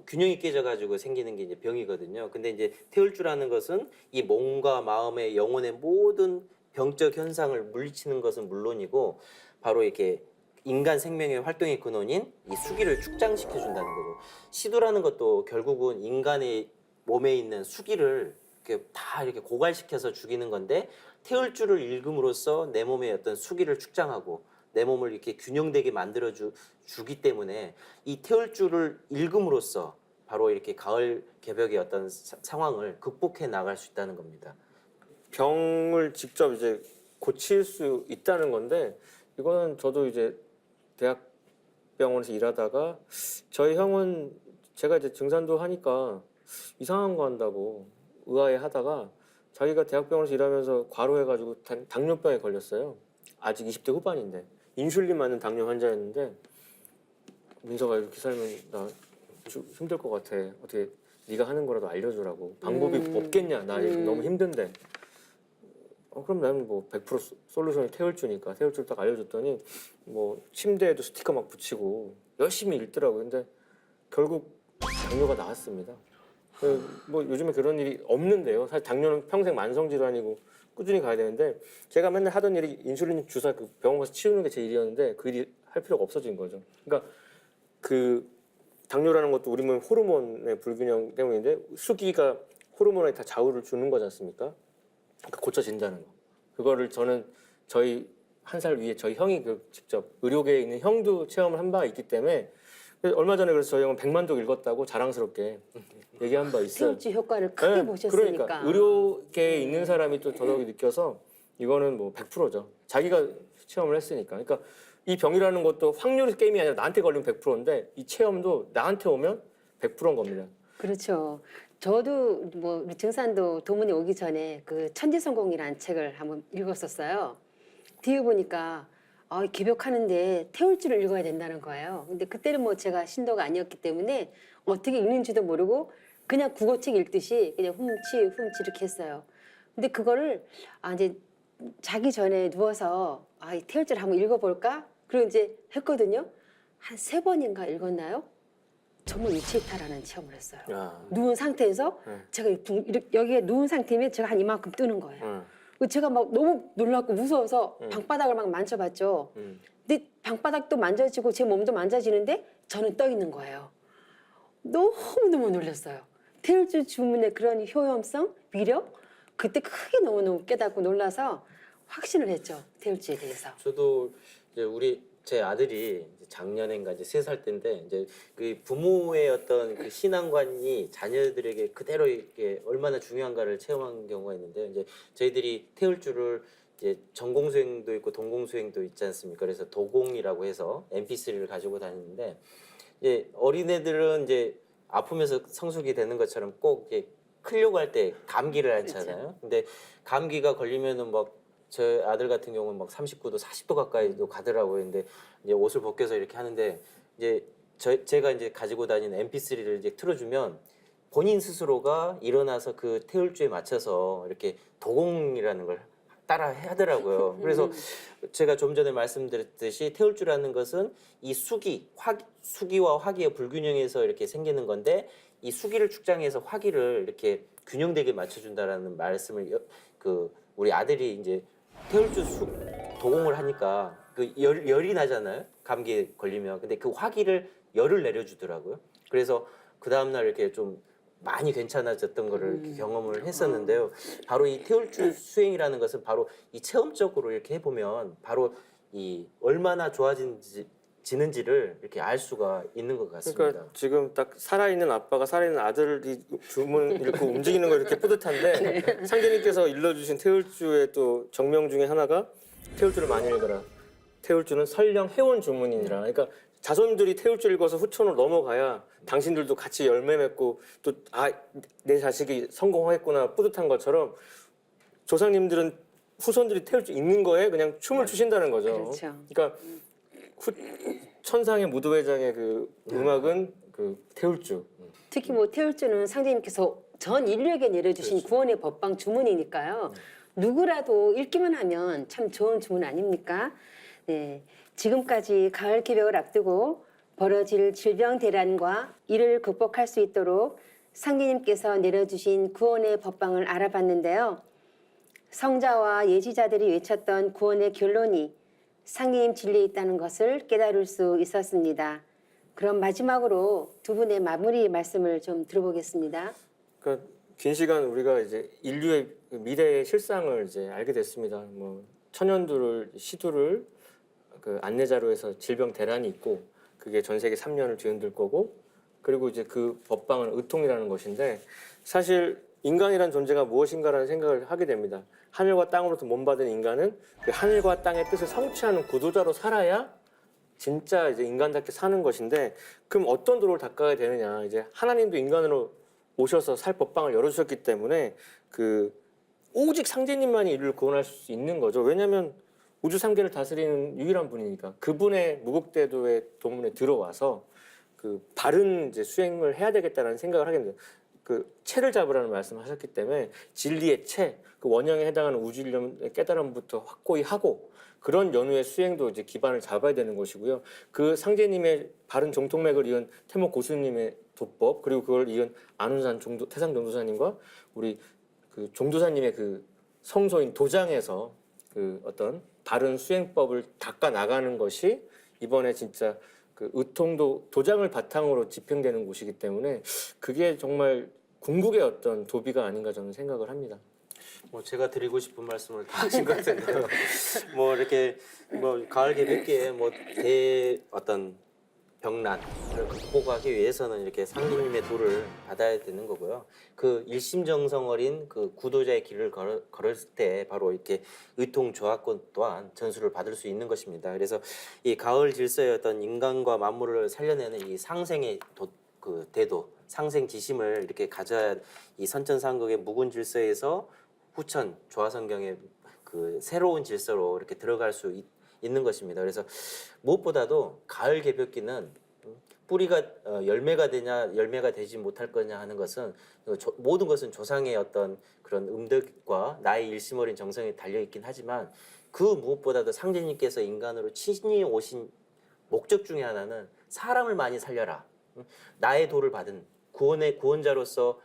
균형이 깨져가지고 생기는 게 이제 병이거든요. 근데 이제 태울주라는 것은 이 몸과 마음의 영혼의 모든 병적 현상을 물리치는 것은 물론이고 바로 이렇게 인간 생명의 활동의 근원인 이 수기를 축장시켜 준다는 거고 시두라는 것도 결국은 인간의 몸에 있는 수기를 이렇게 다 이렇게 고갈시켜서 죽이는 건데 태울주를 읽음으로써 내 몸의 어떤 수기를 축장하고 내 몸을 이렇게 균형되게 만들어 주기 때문에 이 태울주를 읽음으로써 바로 이렇게 가을 개벽의 어떤 상황을 극복해 나갈 수 있다는 겁니다. 병을 직접 이제 고칠 수 있다는 건데 이거는 저도 이제 대학병원에서 일하다가 저희 형은 제가 이제 증산도 하니까 이상한 거 한다고 의아해 하다가 자기가 대학병원에서 일하면서 과로해가지고 당뇨병에 걸렸어요. 아직 20대 후반인데 인슐린 맞는 당뇨 환자였는데 민서가 이렇게 살면 나 힘들 것 같아. 어떻게 네가 하는 거라도 알려주라고. 방법이 없겠냐. 나 지금 너무 힘든데. 그럼 나는 뭐 100% 솔루션이 태울주니까 태울주를 딱 알려줬더니 뭐 침대에도 스티커 막 붙이고 열심히 읽더라고요. 근데 결국 당뇨가 나았습니다. 뭐 요즘에 그런 일이 없는데요. 사실 당뇨는 평생 만성 질환이고 꾸준히 가야 되는데 제가 맨날 하던 일이 인슐린 주사 그 병원 가서 치우는 게 제 일이었는데 그 일이 할 필요가 없어진 거죠. 그러니까 그 당뇨라는 것도 우리 몸 호르몬의 불균형 때문인데 수기가 호르몬에 다 좌우를 주는 거지 않습니까? 그러니까 고쳐진다는 거. 그거를 저는 저희 한 살 위에 저희 형이 그 직접 의료계에 있는 형도 체험을 한 바가 있기 때문에 얼마 전에 그래서 저희 형은 100만 독 읽었다고 자랑스럽게 얘기한 바 있어요. 태울주 효과를 크게 네, 보셨으니까. 그러니까 의료계에 있는 사람이 또 더더욱 느껴서 이거는 뭐 100%죠. 자기가 체험을 했으니까. 그러니까 이 병이라는 것도 확률 게임이 아니라 나한테 걸리면 100%인데 이 체험도 나한테 오면 100%인 겁니다. 그렇죠. 저도 뭐 우리 증산도 도문에 오기 전에 그 천지성공이라는 책을 한번 읽었었어요. 뒤에 보니까 기벽하는데 태울주를 읽어야 된다는 거예요. 근데 그때는 뭐 제가 신도가 아니었기 때문에 어떻게 읽는지도 모르고 그냥 국어책 읽듯이 그냥 훔치 이렇게 했어요. 근데 그거를 이제 자기 전에 누워서 이 태울주를 한번 읽어볼까? 그리고 이제 했거든요. 한 3번인가 읽었나요? 정말 유체이탈하는 체험을 했어요. 누운 상태에서 제가 여기에 누운 상태면 제가 한 이만큼 뜨는 거예요. 제가 막 너무 놀랐고 무서워서 방바닥을 막 만져봤죠. 근데 방바닥도 만져지고 제 몸도 만져지는데 저는 떠 있는 거예요. 너무너무 놀랐어요. 태울주 주문의 그런 효험성, 위력 그때 크게 너무너무 깨닫고 놀라서 확신을 했죠. 태울주에 대해서. 저도 이제 제 아들이 작년인가 이제 3살 때인데 이제 그 부모의 어떤 그 신앙관이 자녀들에게 그대로 이렇게 얼마나 중요한가를 체험한 경우가 있는데 이제 저희들이 태울주를 이제 전공수행도 있고 동공수행도 있지 않습니까? 그래서 도공이라고 해서 MP3를 가지고 다니는데 이제 어린애들은 이제 아프면서 성숙이 되는 것처럼 꼭 이제 크려고 할 때 감기를 앓잖아요. 근데 감기가 걸리면은 막 저 아들 같은 경우는 막 39도, 40도 가까이도 가더라고요. 근데 이제 옷을 벗겨서 이렇게 하는데 이제 제가 이제 가지고 다니는 MP3를 이제 틀어주면 본인 스스로가 일어나서 그 태울주에 맞춰서 이렇게 도공이라는 걸 따라 하더라고요. 그래서 제가 좀 전에 말씀드렸듯이 태울주라는 것은 이 수기와 화기의 불균형에서 이렇게 생기는 건데 이 수기를 축장해서 화기를 이렇게 균형되게 맞춰준다라는 말씀을 우리 아들이 이제 태울주 도공을 하니까 그 열이 나잖아요. 감기에 걸리면. 근데 그 화기를 열을 내려주더라고요. 그래서 그 다음날 이렇게 좀 많이 괜찮아졌던 거를 이렇게 경험을 했었는데요. 바로 이 태울주 수행이라는 것은 바로 이 체험적으로 이렇게 해보면 바로 이 얼마나 좋아지는지를 이렇게 알 수가 있는 것 같습니다. 그러니까 지금 딱 살아있는 아빠가 살아있는 아들이 주문 읽고 움직이는 거 이렇게 뿌듯한데 상대님께서 일러주신 태울주의 또 정명 중에 하나가 태울주를 많이 읽어라. 태울주는 설령 해온 주문이니라. 그러니까 자손들이 태울주 읽어서 후천으로 넘어가야 당신들도 같이 열매 맺고 또 내 자식이 성공하겠구나 뿌듯한 것처럼 조상님들은 후손들이 태울주 읽는 거에 그냥 춤을 추신다는 거죠. 그렇죠. 그러니까 천상의 무도회장의 그 음악은 그 태울주. 특히 뭐 태울주는 상대님께서 전 인류에게 내려주신 구원의 법방 주문이니까요. 누구라도 읽기만 하면 참 좋은 주문 아닙니까? 네, 지금까지 가을 기벽을 앞두고 벌어질 질병 대란과 이를 극복할 수 있도록 상대님께서 내려주신 구원의 법방을 알아봤는데요. 성자와 예지자들이 외쳤던 구원의 결론이 상님 진리에 있다는 것을 깨달을 수 있었습니다. 그럼 마지막으로 두 분의 마무리 말씀을 좀 들어보겠습니다. 그러니까 긴 시간 우리가 이제 인류의 미래의 실상을 이제 알게 됐습니다. 뭐 천연두를 시두를 그 안내자로 해서 질병 대란이 있고 그게 전 세계 3년을 뒤흔들 거고 그리고 이제 그 법방은 의통이라는 것인데 사실 인간이란 존재가 무엇인가라는 생각을 하게 됩니다. 하늘과 땅으로부터 몸받은 인간은 그 하늘과 땅의 뜻을 성취하는 구도자로 살아야 진짜 이제 인간답게 사는 것인데 그럼 어떤 도를 닦아야 되느냐? 이제 하나님도 인간으로 오셔서 살 법방을 열어주셨기 때문에 그 오직 상제님만이 인류를 구원할 수 있는 거죠. 왜냐하면 우주 삼계를 다스리는 유일한 분이니까 그분의 무국대도의 도문에 들어와서 그 바른 이제 수행을 해야 되겠다는 생각을 하게 됩니다. 그 채를 잡으라는 말씀하셨기 때문에 진리의 채, 그 원형에 해당하는 우주일념의 깨달음부터 확고히 하고 그런 연후의 수행도 이제 기반을 잡아야 되는 것이고요. 그 상제님의 바른 정통맥을 이은 태목 고수님의 도법 그리고 그걸 이은 안운산 태상 종도사님과 우리 그 종도사님의 그 성소인 도장에서 그 어떤 바른 수행법을 닦아 나가는 것이 이번에 진짜 그 의통도 도장을 바탕으로 집행되는 곳이기 때문에 그게 정말 궁극의 어떤 도비가 아닌가 저는 생각을 합니다. 뭐 제가 드리고 싶은 말씀을 다 하신 것 같은데요. 뭐 이렇게 뭐 가을 개벽기에 뭐 어떤 병난을 극복하기 위해서는 이렇게 상주님의 도를 받아야 되는 거고요. 그 일심정성 어린 그 구도자의 길을 걸었을 때 바로 이렇게 의통 조합권 또한 전수를 받을 수 있는 것입니다. 그래서 이 가을 질서의 어떤 인간과 만물을 살려내는 이 상생의 그 대도, 상생 지심을 이렇게 가져야 이 선천상극의 묵은 질서에서 후천 조화성경의 그 새로운 질서로 이렇게 들어갈 수 있는 것입니다. 그래서 무엇보다도 가을 개벽기는 뿌리가 열매가 되냐 열매가 되지 못할 거냐 하는 것은 모든 것은 조상의 어떤 그런 음덕과 나의 일심 어린 정성에 달려 있긴 하지만 그 무엇보다도 상제님께서 인간으로 친히 오신 목적 중에 하나는 사람을 많이 살려라. 나의 도를 받은 구원의 구원자로서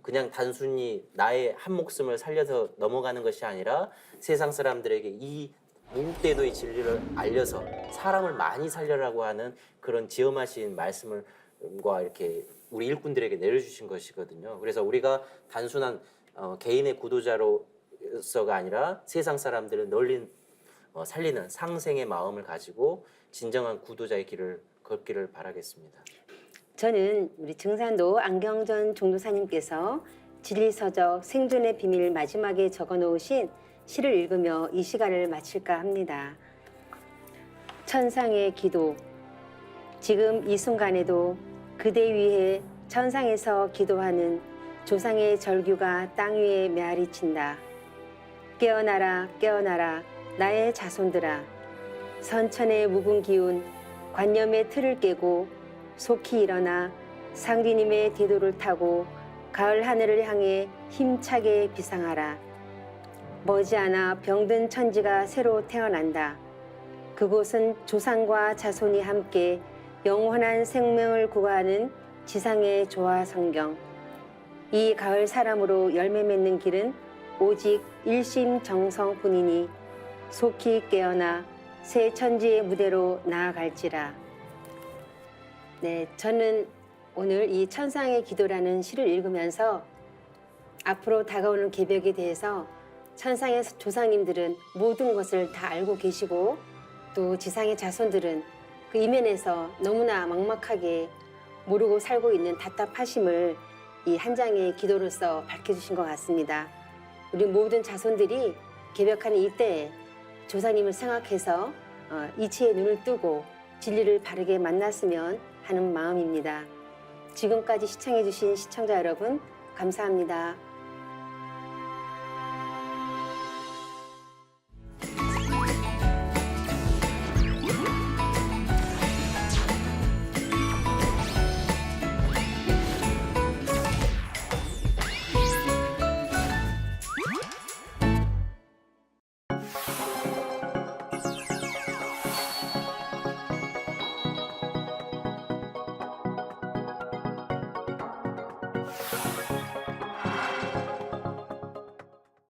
그냥 단순히 나의 한 목숨을 살려서 넘어가는 것이 아니라 세상 사람들에게 이 무국대도의 진리를 알려서 사람을 많이 살려라고 하는 그런 지엄하신 말씀을과 이렇게 우리 일꾼들에게 내려주신 것이거든요. 그래서 우리가 단순한 개인의 구도자로서가 아니라 세상 사람들을 널리 살리는 상생의 마음을 가지고 진정한 구도자의 길을 걷기를 바라겠습니다. 저는 우리 증산도 안경전 종도사님께서 진리서적 생존의 비밀 마지막에 적어놓으신 시를 읽으며 이 시간을 마칠까 합니다. 천상의 기도. 지금 이 순간에도 그대 위해 천상에서 기도하는 조상의 절규가 땅 위에 메아리친다. 깨어나라 깨어나라 나의 자손들아. 선천의 묵은 기운 관념의 틀을 깨고 속히 일어나 상주님의 대도를 타고 가을 하늘을 향해 힘차게 비상하라. 머지않아 병든 천지가 새로 태어난다. 그곳은 조상과 자손이 함께 영원한 생명을 구가하는 지상의 조화성경. 이 가을 사람으로 열매 맺는 길은 오직 일심정성뿐이니 속히 깨어나 새 천지의 무대로 나아갈지라. 네, 저는 오늘 이 천상의 기도라는 시를 읽으면서 앞으로 다가오는 개벽에 대해서 천상의 조상님들은 모든 것을 다 알고 계시고 또 지상의 자손들은 그 이면에서 너무나 막막하게 모르고 살고 있는 답답하심을 이 한 장의 기도로서 밝혀주신 것 같습니다. 우리 모든 자손들이 개벽하는 이때에 조상님을 생각해서 이치의 눈을 뜨고 진리를 바르게 만났으면 하는 마음입니다. 지금까지 시청해주신 시청자 여러분 감사합니다.